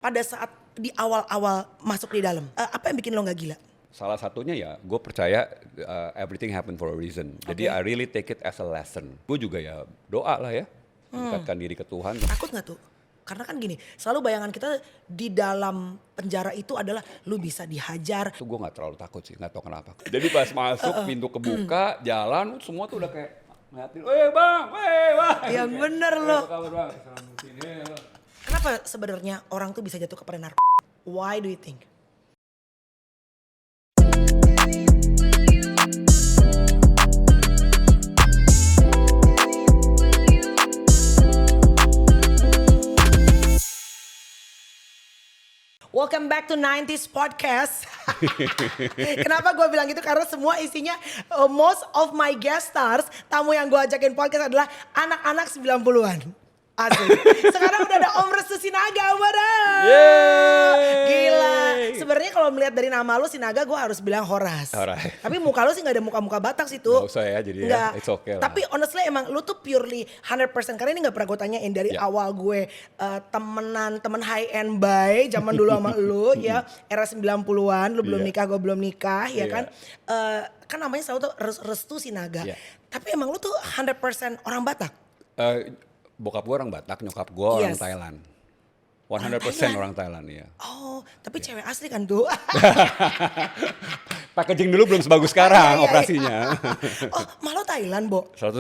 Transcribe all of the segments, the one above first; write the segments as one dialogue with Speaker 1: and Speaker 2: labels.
Speaker 1: pada saat di awal-awal masuk di dalam? Apa yang bikin lo nggak gila?
Speaker 2: Salah satunya ya, gue percaya everything happen for a reason. Jadi
Speaker 1: Oke.
Speaker 2: I really take it as a lesson. Gue juga ya doa lah ya, mendekatkan diri ke Tuhan.
Speaker 1: Takut nggak tuh? Karena kan gini, selalu bayangan kita di dalam penjara itu adalah lu bisa dihajar.
Speaker 2: Itu gue nggak terlalu takut sih, nggak tahu kenapa. Jadi pas masuk pintu kebuka, jalan, semua tuh udah kayak ngeliatin, bang, bang.
Speaker 1: Yang bener lo.
Speaker 2: Apa kabar bang? Selamat sini.
Speaker 1: Kenapa sebenarnya orang tuh bisa jatuh kepada narkoba? Why do you think? Welcome back to 90s Podcast. Kenapa gue bilang gitu? Karena semua isinya most of my guest stars, tamu yang gue ajakin podcast adalah anak-anak 90-an. Asli. Sekarang udah ada Om Restu Sinaga, bareng. Gila. Sebenarnya kalau melihat dari nama lu Sinaga, gue harus bilang Horas. Tapi muka lu sih gak ada muka-muka Batak sih tuh.
Speaker 2: Gak usah ya, jadi
Speaker 1: Nggak.
Speaker 2: ya, it's okay lah.
Speaker 1: Tapi honestly emang lu tuh purely 100%. Karena ini gak pernah gue tanyain dari awal gue temen high end buy zaman dulu sama lu ya. Era 90-an, lu belum nikah, gue belum nikah ya kan. Kan namanya selalu tuh Restu Sinaga. Tapi emang lu tuh 100% orang Batak?
Speaker 2: Bokap gue orang Batak, nyokap gue orang Thailand. 100% orang Thailand ya.
Speaker 1: Oh, tapi cewek asli kan tuh.
Speaker 2: Packaging dulu belum sebagus sekarang operasinya.
Speaker 1: Oh, malu Thailand, Bo?
Speaker 2: 100%.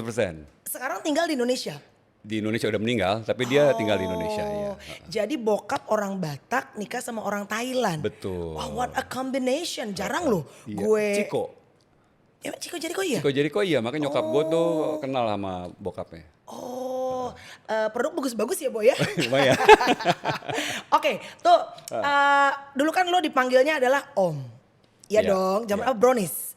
Speaker 1: Sekarang tinggal di Indonesia?
Speaker 2: Di Indonesia udah meninggal, tapi dia tinggal di Indonesia ya.
Speaker 1: Jadi bokap orang Batak nikah sama orang Thailand.
Speaker 2: Betul.
Speaker 1: Wow, what a combination. Jarang loh
Speaker 2: Gue Ciko.
Speaker 1: Ya, Ciko Jericho iya?
Speaker 2: Ciko Jericho iya, makanya nyokap gue tuh kenal sama bokapnya.
Speaker 1: Oh, produk bagus-bagus ya, Bo ya?
Speaker 2: Lumayan.
Speaker 1: Oke, tuh dulu kan lo dipanggilnya adalah Om. Iya dong, zaman Brownies.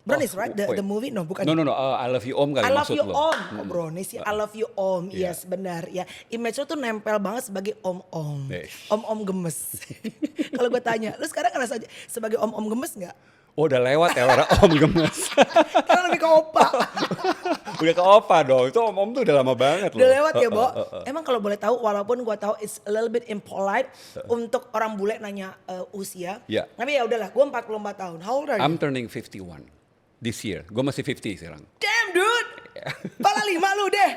Speaker 1: Brownies, right? The movie? No, bukan.
Speaker 2: No, I love you Om kali
Speaker 1: I love
Speaker 2: maksud
Speaker 1: you
Speaker 2: lo.
Speaker 1: Om. Oh, Brownies ya. I love you Om. Yes, benar ya. Image lo tuh nempel banget sebagai om-om. Om-om gemes. Kalau gue tanya, lu sekarang ngerasa sebagai om-om gemes nggak?
Speaker 2: Oh, udah lewat ya era Om gemes.
Speaker 1: Karena lebih ke opa.
Speaker 2: Udah ke opa dong, itu om-om tuh udah lama banget loh.
Speaker 1: Udah lewat ya, Bo? Emang kalau boleh tahu, walaupun gue tahu it's a little bit impolite untuk orang bule nanya usia. Tapi ya udahlah, gue 44 tahun. How old are you?
Speaker 2: I'm turning 51 this year. Gue masih 50 sekarang.
Speaker 1: Damn, dude. Pala 5 lu deh.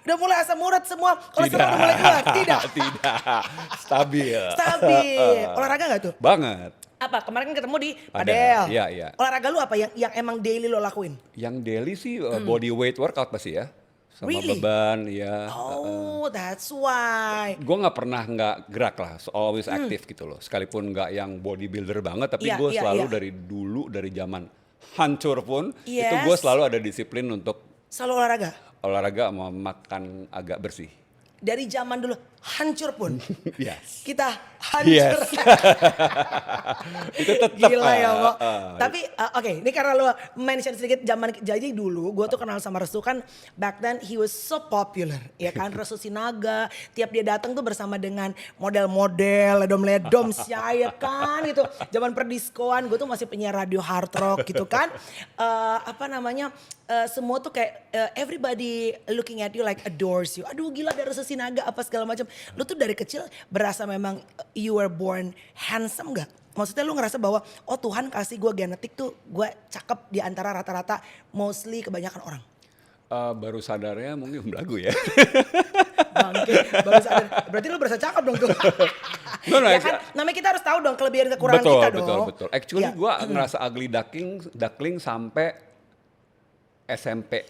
Speaker 1: Udah mulai asam urat semua. Kolesterol udah mulai keluar. Tidak.
Speaker 2: Stabil.
Speaker 1: Olahraga gak tuh?
Speaker 2: Banget.
Speaker 1: Apa? Kemarin kan ketemu di padel.
Speaker 2: Iya.
Speaker 1: Olahraga lu apa yang emang daily lo lakuin?
Speaker 2: Yang daily sih body weight workout pasti ya. Sama beban ya.
Speaker 1: Oh, that's why.
Speaker 2: Gue gak pernah gak gerak lah, always aktif gitu loh. Sekalipun gak yang bodybuilder banget, tapi gue selalu dari dulu, dari zaman hancur pun, itu gue selalu ada disiplin untuk
Speaker 1: selalu olahraga?
Speaker 2: Olahraga sama makan agak bersih.
Speaker 1: Dari zaman dulu hancur pun.
Speaker 2: Yes.
Speaker 1: Kita hancur.
Speaker 2: Yes. Itu tetap.
Speaker 1: Gila ya, Bo. Tapi oke, ini karena lo mention sedikit zaman jadi dulu gue tuh kenal sama Restu kan back then he was so popular ya kan. Restu Sinaga tiap dia datang tuh bersama dengan model-model ledom-ledom ya kan gitu. Zaman perdiskoan gue tuh masih penyiar radio hard rock gitu kan. Semua tuh kayak everybody looking at you like adores you. Aduh gila ada Restu Sinaga apa segala macam. Lu tuh dari kecil berasa memang you were born handsome gak? Maksudnya lu ngerasa bahwa oh Tuhan kasih gue genetik tuh gue cakep di antara rata-rata mostly kebanyakan orang.
Speaker 2: Baru sadarnya mungkin belagu ya.
Speaker 1: Bangke, baru sadar. Berarti lu berasa cakep dong tuh. Ya kan, namanya kita harus tahu dong kelebihan kekurangan kita dong.
Speaker 2: Betul. Actually gue ngerasa ugly duckling sampai SMP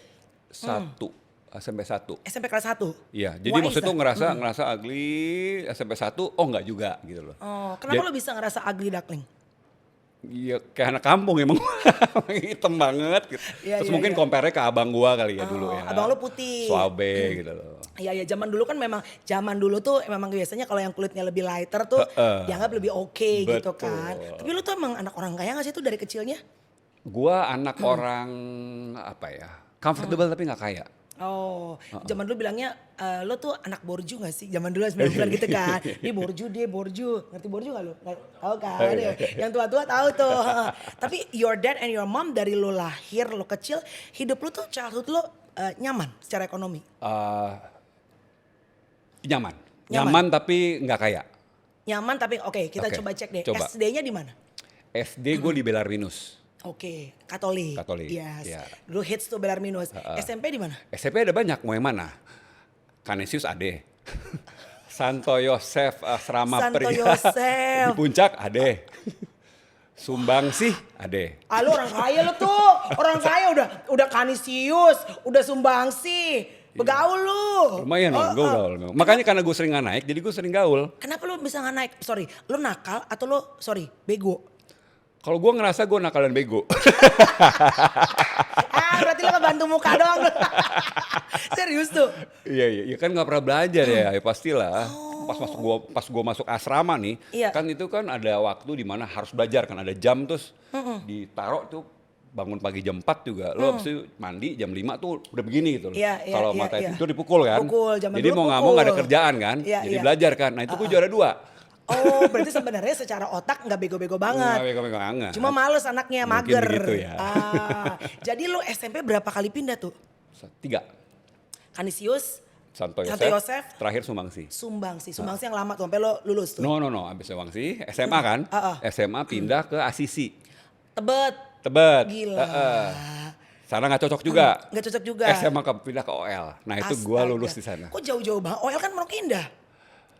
Speaker 2: 1. SMP 1.
Speaker 1: SMP kelas 1?
Speaker 2: Iya, jadi maksudnya tuh ngerasa ugly SMP 1, oh enggak juga gitu loh.
Speaker 1: Oh, kenapa lo bisa ngerasa ugly duckling?
Speaker 2: Iya, kayak anak kampung emang hitam banget gitu. Terus mungkin compare ke abang gua kali ya dulu ya.
Speaker 1: Abang lo putih.
Speaker 2: Suabe gitu loh.
Speaker 1: Iya, zaman dulu kan memang, memang biasanya kalau yang kulitnya lebih lighter tuh dianggap lebih oke gitu kan. Tapi lu tuh emang anak orang kaya gak sih tuh dari kecilnya?
Speaker 2: Gua anak orang comfortable tapi gak kaya.
Speaker 1: Oh, zaman dulu bilangnya lo tuh anak borju gak sih? Zaman dulu 90-an gitu kan. Dia borju. Ngerti borju gak lo? Tahu kan? Yang tua-tua tahu tuh. Tapi your dad and your mom dari lo lahir, lo kecil, hidup lo tuh childhood lo nyaman secara ekonomi?
Speaker 2: Nyaman tapi nggak kaya.
Speaker 1: Nyaman tapi oke, kita coba cek deh.
Speaker 2: Coba.
Speaker 1: SD-nya di mana?
Speaker 2: SD gue di Belarminus.
Speaker 1: Oke, Katolik. Yes.
Speaker 2: Ya.
Speaker 1: Dulu hits tuh Belarminus. SMP di mana?
Speaker 2: SMP ada banyak, mau yang mana? Kanisius ade. Santo Yosef Asrama
Speaker 1: Santo
Speaker 2: Pria.
Speaker 1: Yosef.
Speaker 2: Di Puncak ade. Sumbangsi ade.
Speaker 1: Lu orang kaya lu tuh. Orang kaya udah Kanisius, udah Sumbangsi. Begaul lu.
Speaker 2: Lumayan loh, gue gaul memang. Makanya karena gue sering nggak naik, jadi gue sering gaul.
Speaker 1: Kenapa lu bisa nggak naik? Sorry, lu nakal atau lu bego?
Speaker 2: Kalau gue ngerasa gue nakal dan bego.
Speaker 1: Berarti lo kebantu muka doang. Serius tuh?
Speaker 2: Iya kan nggak pernah belajar ya pastilah. Pas gue masuk asrama nih, kan itu kan ada waktu di mana harus belajar kan, ada jam terus ditaruh tuh bangun pagi jam 4 juga. Lo habis itu mandi jam 5 tuh udah begini gitu loh. Kalau mata itu dipukul kan. Jadi mau nggak mau nggak ada kerjaan kan. Jadi belajar kan. Nah itu gue juara 2.
Speaker 1: Oh, berarti sebenarnya secara otak nggak bego-bego banget.
Speaker 2: Nggak bego-bego banget.
Speaker 1: Cuma males anaknya,
Speaker 2: mungkin
Speaker 1: mager.
Speaker 2: Begitu ya.
Speaker 1: Jadi lu SMP berapa kali pindah tuh?
Speaker 2: 3.
Speaker 1: Kanisius,
Speaker 2: Santo Yosef, terakhir Sumbangsi
Speaker 1: yang lama tuh sampai lo lulus tuh.
Speaker 2: No, abis Sumbangsi, SMA kan. SMA pindah ke Asisi.
Speaker 1: Tebet. Gila.
Speaker 2: Sana nggak cocok juga.
Speaker 1: Nggak cocok juga.
Speaker 2: SMA pindah ke OL. Nah itu gue lulus di sana.
Speaker 1: Kok jauh-jauh banget? OL kan Pondok Indah.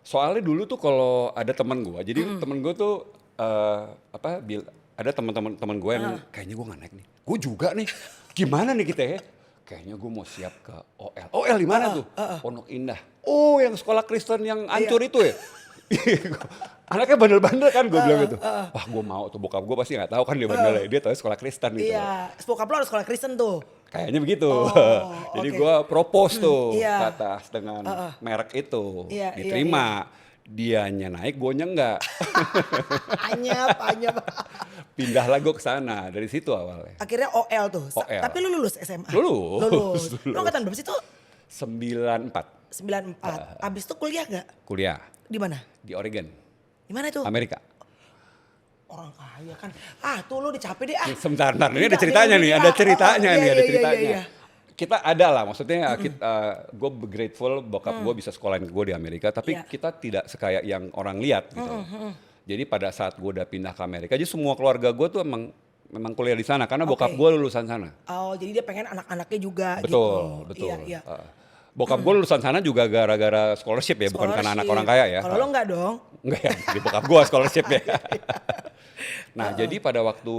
Speaker 2: Soalnya dulu tuh kalau ada teman gue, jadi teman gue tuh ada teman-teman gue yang kayaknya gue nggak naik nih. Gue juga nih. Gimana nih kita ya? Kayaknya gue mau siap ke OL. OL di mana tuh? Pondok Indah. Oh, yang sekolah Kristen yang hancur itu ya? Anaknya bandel-bandel kan gue bilang gitu. Wah, gue mau tuh, bokap gue pasti nggak tahu kan dia bandel. Dia tahu sekolah Kristen gitu.
Speaker 1: Iya, bokap lo harus sekolah Kristen tuh.
Speaker 2: Kayaknya begitu. Jadi gue propose tuh ke atas dengan merek itu. Diterima. Dianya naik, gue enggak.
Speaker 1: Anyap.
Speaker 2: Pindahlah gue ke sana, dari situ awalnya.
Speaker 1: Akhirnya OL tuh.
Speaker 2: OL.
Speaker 1: Tapi lu lulus SMA?
Speaker 2: Lulus.
Speaker 1: Lu angkatan berapa sih tuh?
Speaker 2: 94.
Speaker 1: 94. Abis itu kuliah gak?
Speaker 2: Kuliah.
Speaker 1: Di mana?
Speaker 2: Di Oregon.
Speaker 1: Di mana itu?
Speaker 2: Amerika.
Speaker 1: Orang kaya kan. Tuh lu dicapek deh.
Speaker 2: Sebentar, ini ada ceritanya nih, ada ceritanya.
Speaker 1: Iya.
Speaker 2: Kita ada lah, maksudnya gue grateful bokap gue bisa sekolahin gue di Amerika, tapi kita tidak sekaya yang orang lihat gitu. Jadi pada saat gue udah pindah ke Amerika, jadi semua keluarga gue tuh memang kuliah di sana karena bokap gue lulusan sana.
Speaker 1: Oh, jadi dia pengen anak-anaknya juga
Speaker 2: betul,
Speaker 1: gitu. Betul. Iya.
Speaker 2: Bokap gue lulusan sana juga gara-gara scholarship ya, bukan karena anak orang kaya ya.
Speaker 1: Kalau lo enggak dong?
Speaker 2: Enggak ya, di bokap gue scholarship ya. Nah, jadi pada waktu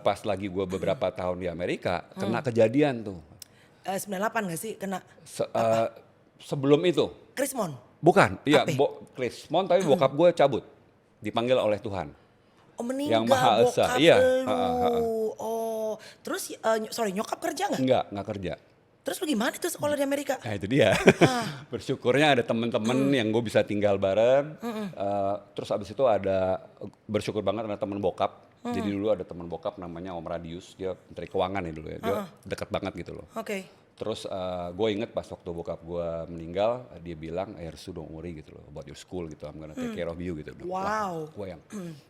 Speaker 2: pas lagi gue beberapa tahun di Amerika, kena kejadian tuh.
Speaker 1: 98 gak sih kena?
Speaker 2: Sebelum itu.
Speaker 1: Krismon?
Speaker 2: Bukan, iya Krismon tapi bokap gue cabut. Dipanggil oleh Tuhan.
Speaker 1: Oh, meninggal
Speaker 2: yang Maha Esa.
Speaker 1: Bokap
Speaker 2: iya.
Speaker 1: Oh, terus nyokap kerja gak?
Speaker 2: Enggak kerja.
Speaker 1: Terus lu gimana tuh sekolah di Amerika?
Speaker 2: Nah itu dia. Bersyukurnya ada temen-temen yang gue bisa tinggal bareng. Terus abis itu bersyukur banget ada temen bokap. Jadi dulu ada temen bokap namanya Om Radius. Dia menteri keuangan ya dulu ya. Dia deket banget gitu loh.
Speaker 1: Oke.
Speaker 2: Terus gue inget pas waktu bokap gue meninggal. Dia bilang, Ersu don't worry gitu loh. About your school gitu. I'm gonna take care of you gitu.
Speaker 1: Wow.
Speaker 2: Gue yang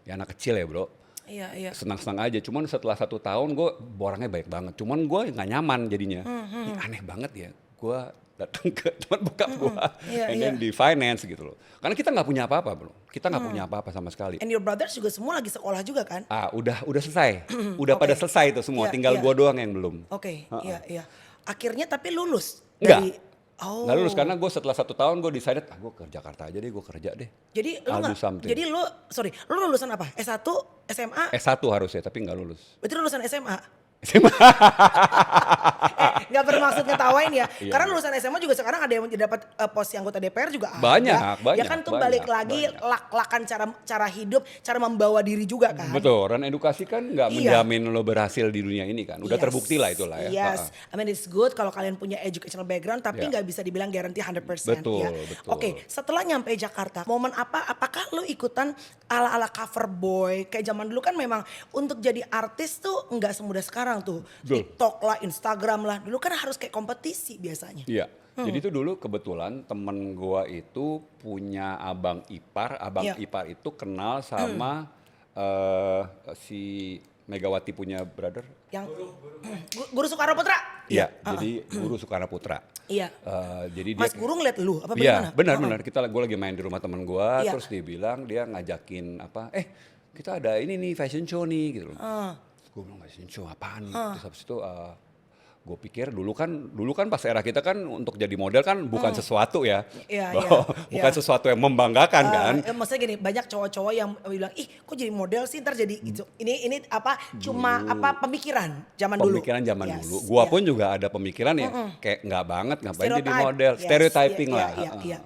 Speaker 2: ya anak kecil ya bro.
Speaker 1: Iya.
Speaker 2: Senang-senang aja, cuman setelah 1 tahun gue orangnya baik banget. Cuman gue nggak nyaman jadinya. Aneh banget ya, gue datang ke teman bokap gue, dan di finance gitu loh. Karena kita nggak punya apa-apa bro, kita nggak punya apa-apa sama sekali.
Speaker 1: And your brothers juga semua lagi sekolah juga kan?
Speaker 2: Udah selesai, udah pada selesai itu semua, tinggal gue doang yang belum.
Speaker 1: Oke. Iya. Akhirnya tapi lulus
Speaker 2: dari.
Speaker 1: Enggak.
Speaker 2: Nggak lulus karena gue setelah 1 tahun gue decided gue ke Jakarta aja deh, gue kerja deh.
Speaker 1: Jadi lu lulusan apa? S1, SMA?
Speaker 2: S1 harusnya tapi nggak lulus.
Speaker 1: Berarti lulusan SMA? Nggak bermaksud ngetawain ya. Karena lulusan SMA juga sekarang ada yang dapat posisi anggota DPR juga ada.
Speaker 2: Banyak.
Speaker 1: Ya kan tuh balik lagi lak-lakan cara hidup, cara membawa diri juga kan.
Speaker 2: Betul, dan edukasi kan nggak menjamin lo berhasil di dunia ini kan. Udah terbukti lah itulah ya.
Speaker 1: Yes, I mean it's good kalau kalian punya educational background tapi nggak bisa dibilang guarantee 100%.
Speaker 2: Betul.
Speaker 1: Oke, setelah nyampe Jakarta, momen apakah lo ikutan ala-ala cover boy? Kayak zaman dulu kan memang untuk jadi artis tuh nggak semudah sekarang tuh. TikTok lah, Instagram lah. Dulu kan harus kayak kompetisi biasanya.
Speaker 2: Iya. Jadi itu dulu kebetulan temen gua itu punya abang ipar. Abang ipar itu kenal sama si Megawati punya brother.
Speaker 1: Yang Guru Soekarno Putra.
Speaker 2: Iya, jadi Guru Soekarno Putra.
Speaker 1: Iya.
Speaker 2: Jadi
Speaker 1: Mas
Speaker 2: dia,
Speaker 1: Guru ngeliat lu apa
Speaker 2: iya,
Speaker 1: bagaimana?
Speaker 2: benar. Gue lagi main di rumah teman gue,
Speaker 1: Iya.
Speaker 2: terus dia bilang dia ngajakin apa? Kita ada ini nih fashion show nih gitu loh. Gue bilang fashion show apaan nih? Terus habis itu gue pikir dulu kan pas era kita kan untuk jadi model kan bukan sesuatu ya,
Speaker 1: Iya,
Speaker 2: bukan sesuatu yang membanggakan kan.
Speaker 1: Maksudnya gini, banyak cowok-cowok yang bilang, ih kok jadi model sih ntar jadi gitu. Ini apa cuma apa pemikiran zaman dulu.
Speaker 2: Pemikiran zaman
Speaker 1: Yes,
Speaker 2: dulu. Gua
Speaker 1: iya.
Speaker 2: pun juga ada pemikiran ya kayak nggak banget ngapain jadi
Speaker 1: Stereotype.
Speaker 2: model,
Speaker 1: Yes,
Speaker 2: stereotyping
Speaker 1: iya,
Speaker 2: lah.
Speaker 1: iya.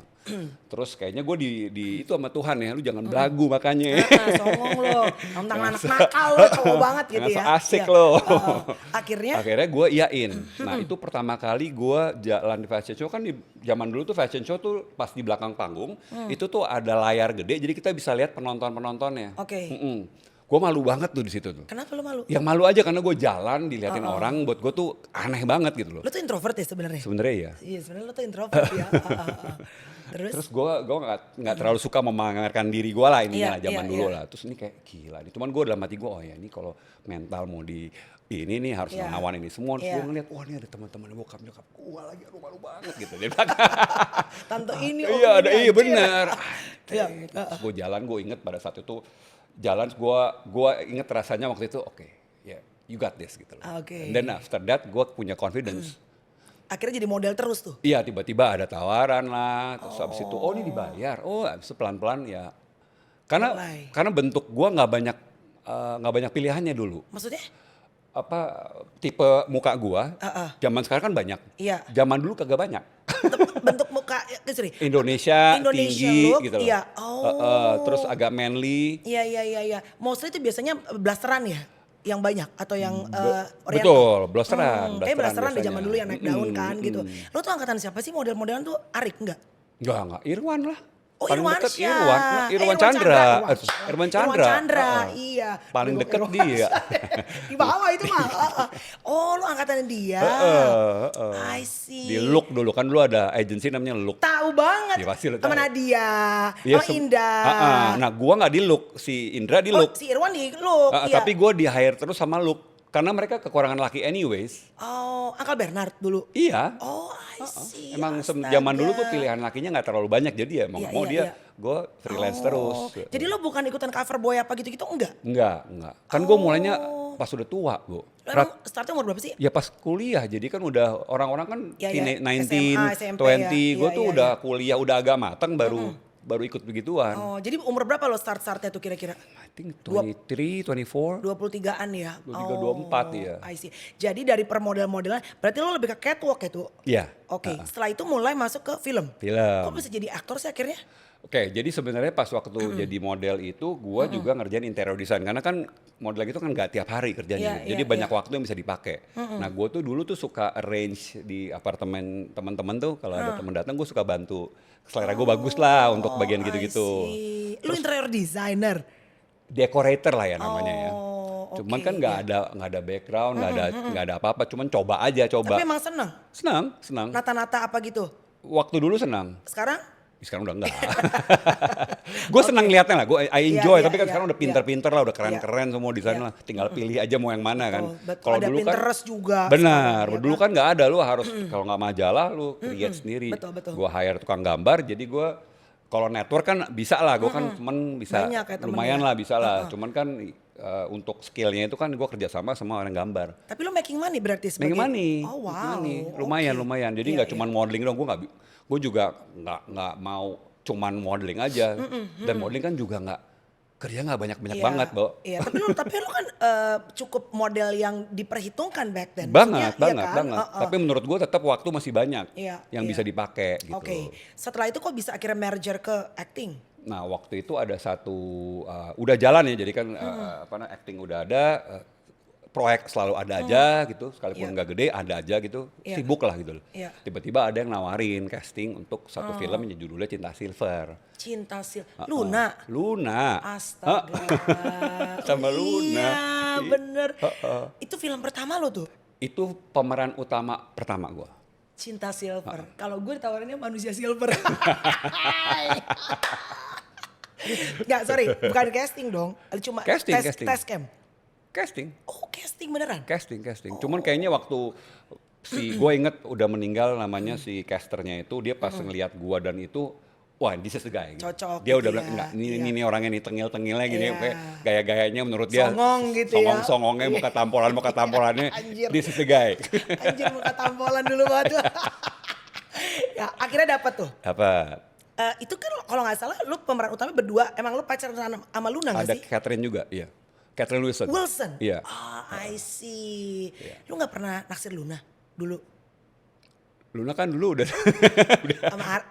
Speaker 2: Terus kayaknya gue di itu sama Tuhan ya, lu jangan belagu makanya.
Speaker 1: Songong lo, tentang anak nakal lo, cowok banget gitu
Speaker 2: Jangan
Speaker 1: ya.
Speaker 2: so asik
Speaker 1: Iya.
Speaker 2: lo.
Speaker 1: Akhirnya
Speaker 2: Gue iyain. Nah itu pertama kali gue jalan di fashion show kan di zaman dulu tuh fashion show tuh pas di belakang panggung itu tuh ada layar gede jadi kita bisa lihat penontonnya.
Speaker 1: Oke.
Speaker 2: Gue malu banget tuh di situ tuh.
Speaker 1: Kenapa lo malu?
Speaker 2: Yang malu aja karena gue jalan diliatin orang, buat gue tuh aneh banget gitu loh.
Speaker 1: Lo tuh introvert ya sebenarnya?
Speaker 2: Sebenarnya ya.
Speaker 1: Iya sebenarnya lo tuh introvert ya.
Speaker 2: Terus gue nggak terlalu suka memamerkan diri gue lah ininya
Speaker 1: Iya,
Speaker 2: zaman
Speaker 1: iya,
Speaker 2: dulu
Speaker 1: iya.
Speaker 2: lah. Terus ini kayak gila nih. Cuman gue dalam hati gue, oh ya ini kalau mental mau di ini nih harus
Speaker 1: Iya.
Speaker 2: melawan ini semua. Terus
Speaker 1: Iya.
Speaker 2: gue ngeliat, wah ini ada teman-teman bokap nyokap gue lagi, aduh malu banget gitu.
Speaker 1: Tante ini,
Speaker 2: Iya ada,
Speaker 1: ini,
Speaker 2: iya
Speaker 1: anjir.
Speaker 2: bener.
Speaker 1: Iya.
Speaker 2: Terus gue jalan, gue inget pada saat itu jalan gue inget rasanya waktu itu oke, ya you got this gitu loh.
Speaker 1: Oke.
Speaker 2: And then after that gue punya confidence.
Speaker 1: Akhirnya jadi model terus tuh.
Speaker 2: Iya tiba-tiba ada tawaran lah, terus habis itu oh ini dibayar, oh habis itu pelan-pelan ya.
Speaker 1: Mulai.
Speaker 2: Karena bentuk gua nggak banyak pilihannya dulu.
Speaker 1: Maksudnya?
Speaker 2: Apa tipe muka gua? Zaman sekarang kan banyak.
Speaker 1: Iya.
Speaker 2: Zaman dulu kagak banyak.
Speaker 1: Bentuk muka, sorry.
Speaker 2: Indonesia tinggi
Speaker 1: look,
Speaker 2: gitu loh.
Speaker 1: iya.
Speaker 2: Terus agak manly.
Speaker 1: Iya. Mostly itu biasanya blasteran ya? Yang banyak atau yang oriental?
Speaker 2: Betul, blasteran.
Speaker 1: Kayak blasteran di
Speaker 2: biasanya.
Speaker 1: zaman dulu yang naik daun kan gitu. Lo tuh angkatan siapa sih model-modelan tuh? Arik enggak?
Speaker 2: Enggak, Irwan lah.
Speaker 1: Oh
Speaker 2: Paling
Speaker 1: Irwan
Speaker 2: deket
Speaker 1: Syah.
Speaker 2: Irwan Chandra.
Speaker 1: Irwan Chandra,
Speaker 2: Heeh.
Speaker 1: iya.
Speaker 2: Paling
Speaker 1: Aduh,
Speaker 2: deket
Speaker 1: Irwan
Speaker 2: dia.
Speaker 1: Syah. Di bawah itu mah. Oh lu angkatan dia. I see.
Speaker 2: Di Look dulu kan dulu ada agensi namanya Look.
Speaker 1: Tahu banget.
Speaker 2: Ya, pasti lo
Speaker 1: Sama
Speaker 2: tahu.
Speaker 1: Nadia,
Speaker 2: Iya,
Speaker 1: sama Indah.
Speaker 2: Nah gua nggak di Look, si Indra di
Speaker 1: Oh,
Speaker 2: Look.
Speaker 1: si Irwan di Look, iya.
Speaker 2: Tapi gua di hire terus sama Look. Karena mereka kekurangan laki anyways.
Speaker 1: Oh, Uncle Bernard dulu.
Speaker 2: Iya.
Speaker 1: Oh, I see.
Speaker 2: Emang
Speaker 1: Astaga.
Speaker 2: zaman dulu tuh pilihan lakinya nggak terlalu banyak. Jadi ya mau
Speaker 1: Iya,
Speaker 2: mau
Speaker 1: iya,
Speaker 2: dia,
Speaker 1: iya.
Speaker 2: gue freelance terus.
Speaker 1: Jadi lo bukan ikutan cover boy apa gitu-gitu enggak?
Speaker 2: Enggak. Kan gue mulainya pas udah tua, Bu.
Speaker 1: Lo emang startnya umur berapa sih?
Speaker 2: Ya pas kuliah, jadi kan udah orang-orang kan
Speaker 1: Ya, ya.
Speaker 2: 19,
Speaker 1: SMA, SMP
Speaker 2: 20, gue
Speaker 1: ya.
Speaker 2: tuh
Speaker 1: Iya,
Speaker 2: udah kuliah, udah agak mateng baru ikut begituan.
Speaker 1: Oh, jadi umur berapa lo startnya tuh kira-kira?
Speaker 2: I think 23, 24.
Speaker 1: 23-an ya?
Speaker 2: 23, 24 ya.
Speaker 1: I see. Jadi dari permodel-modelan, berarti lo lebih ke catwalk ya tuh?
Speaker 2: Iya.
Speaker 1: Oke, setelah itu mulai masuk ke film.
Speaker 2: Film.
Speaker 1: Kok bisa jadi aktor sih akhirnya?
Speaker 2: Oke, jadi sebenarnya pas waktu jadi model itu gua juga ngerjain interior design karena kan model gitu kan nggak tiap hari kerjanya.
Speaker 1: Iya,
Speaker 2: Jadi
Speaker 1: iya,
Speaker 2: banyak
Speaker 1: iya.
Speaker 2: waktu yang bisa dipakai. Nah, gua tuh dulu tuh suka arrange di apartemen teman-teman tuh kalau ada teman datang gua suka bantu. Selera gua bagus lah untuk bagian gitu-gitu.
Speaker 1: I see. Lu interior designer?
Speaker 2: Decorator lah ya namanya ya.
Speaker 1: Oh,
Speaker 2: Cuman
Speaker 1: oke,
Speaker 2: kan nggak ada background, nggak ada apa-apa. Cuman coba aja, coba.
Speaker 1: Tapi emang seneng?
Speaker 2: Senang.
Speaker 1: Nata-nata apa gitu?
Speaker 2: Waktu dulu senang.
Speaker 1: Sekarang?
Speaker 2: Sekarang udah enggak. Gue senang liatnya lah, I enjoy.
Speaker 1: Iya,
Speaker 2: tapi kan
Speaker 1: iya,
Speaker 2: sekarang udah
Speaker 1: iya.
Speaker 2: pinter-pinter lah, udah keren-keren semua di sana
Speaker 1: Iya.
Speaker 2: lah. Tinggal pilih aja mau yang mana kan.
Speaker 1: Betul. Ada Pinterest juga
Speaker 2: Benar,
Speaker 1: sekarang, ya
Speaker 2: dulu
Speaker 1: kan?
Speaker 2: kan nggak ada, lu harus kalau nggak majalah lu create sendiri.
Speaker 1: Betul.
Speaker 2: Gue hire tukang gambar, jadi gue kalau network kan bisa lah, gue kan temen bisa
Speaker 1: Banyak ya temennya.
Speaker 2: lumayan lah bisa lah. Cuman kan untuk skillnya itu kan gue kerjasama sama orang gambar.
Speaker 1: Tapi lu making money berarti sebagai...
Speaker 2: Making money,
Speaker 1: Oh
Speaker 2: making
Speaker 1: wow.
Speaker 2: money.
Speaker 1: Oke.
Speaker 2: Lumayan. Jadi
Speaker 1: Iya,
Speaker 2: nggak cuman modeling dong, gue juga nggak mau cuman modeling aja. Dan modeling kan juga kerja nggak banyak
Speaker 1: Iya,
Speaker 2: banget, Bo.
Speaker 1: Iya, tapi lu kan cukup model yang diperhitungkan back then.
Speaker 2: Banget.
Speaker 1: Maksudnya, iya kan?
Speaker 2: Tapi menurut gue tetap waktu masih banyak
Speaker 1: Iya,
Speaker 2: yang
Speaker 1: iya.
Speaker 2: bisa dipakai gitu.
Speaker 1: Oke. Setelah itu kok bisa akhirnya merger ke acting?
Speaker 2: Nah waktu itu ada satu udah jalan ya, jadi kan acting udah ada, proyek selalu ada aja gitu, sekalipun
Speaker 1: Iya.
Speaker 2: nggak gede ada aja gitu,
Speaker 1: Iya.
Speaker 2: sibuk lah gitu.
Speaker 1: Iya.
Speaker 2: Tiba-tiba ada yang nawarin casting untuk satu film yang judulnya Cinta Silver.
Speaker 1: Cinta Luna.
Speaker 2: Luna.
Speaker 1: Astaga.
Speaker 2: Sama Luna.
Speaker 1: Iya, bener. Itu film pertama lo tuh?
Speaker 2: Itu pemeran utama pertama gue.
Speaker 1: Cinta Silver. Kalau gue ditawarinnya Manusia Silver. Nggak, sorry. Bukan casting dong. Cuma
Speaker 2: Casting,
Speaker 1: tes
Speaker 2: casting.
Speaker 1: tes cam.
Speaker 2: Casting.
Speaker 1: Oh, casting beneran?
Speaker 2: Casting. Cuman kayaknya waktu gue inget udah meninggal namanya si casternya itu, dia pas ngeliat gue dan itu, wah this is the guy. Gitu.
Speaker 1: Cocok
Speaker 2: Dia
Speaker 1: gitu
Speaker 2: udah
Speaker 1: ya.
Speaker 2: bilang, enggak ini orangnya nih tengil-tengilnya gini,
Speaker 1: Iya.
Speaker 2: kayak gaya-gayanya menurut dia.
Speaker 1: Songong gitu ya.
Speaker 2: Songongnya, muka tampolannya,
Speaker 1: Anjir.
Speaker 2: this is the guy.
Speaker 1: Anjir muka tampolan dulu banget. Ya akhirnya dapet tuh.
Speaker 2: Apa?
Speaker 1: Itu kan kalau nggak salah lu pemeran utama berdua, emang lu pacaran sama Luna nggak
Speaker 2: Ada
Speaker 1: sih?
Speaker 2: Catherine juga, iya. Catherine Wilson.
Speaker 1: Wilson?
Speaker 2: Iya.
Speaker 1: I see.
Speaker 2: Iya.
Speaker 1: Lu nggak pernah naksir Luna dulu?
Speaker 2: Luna kan dulu udah.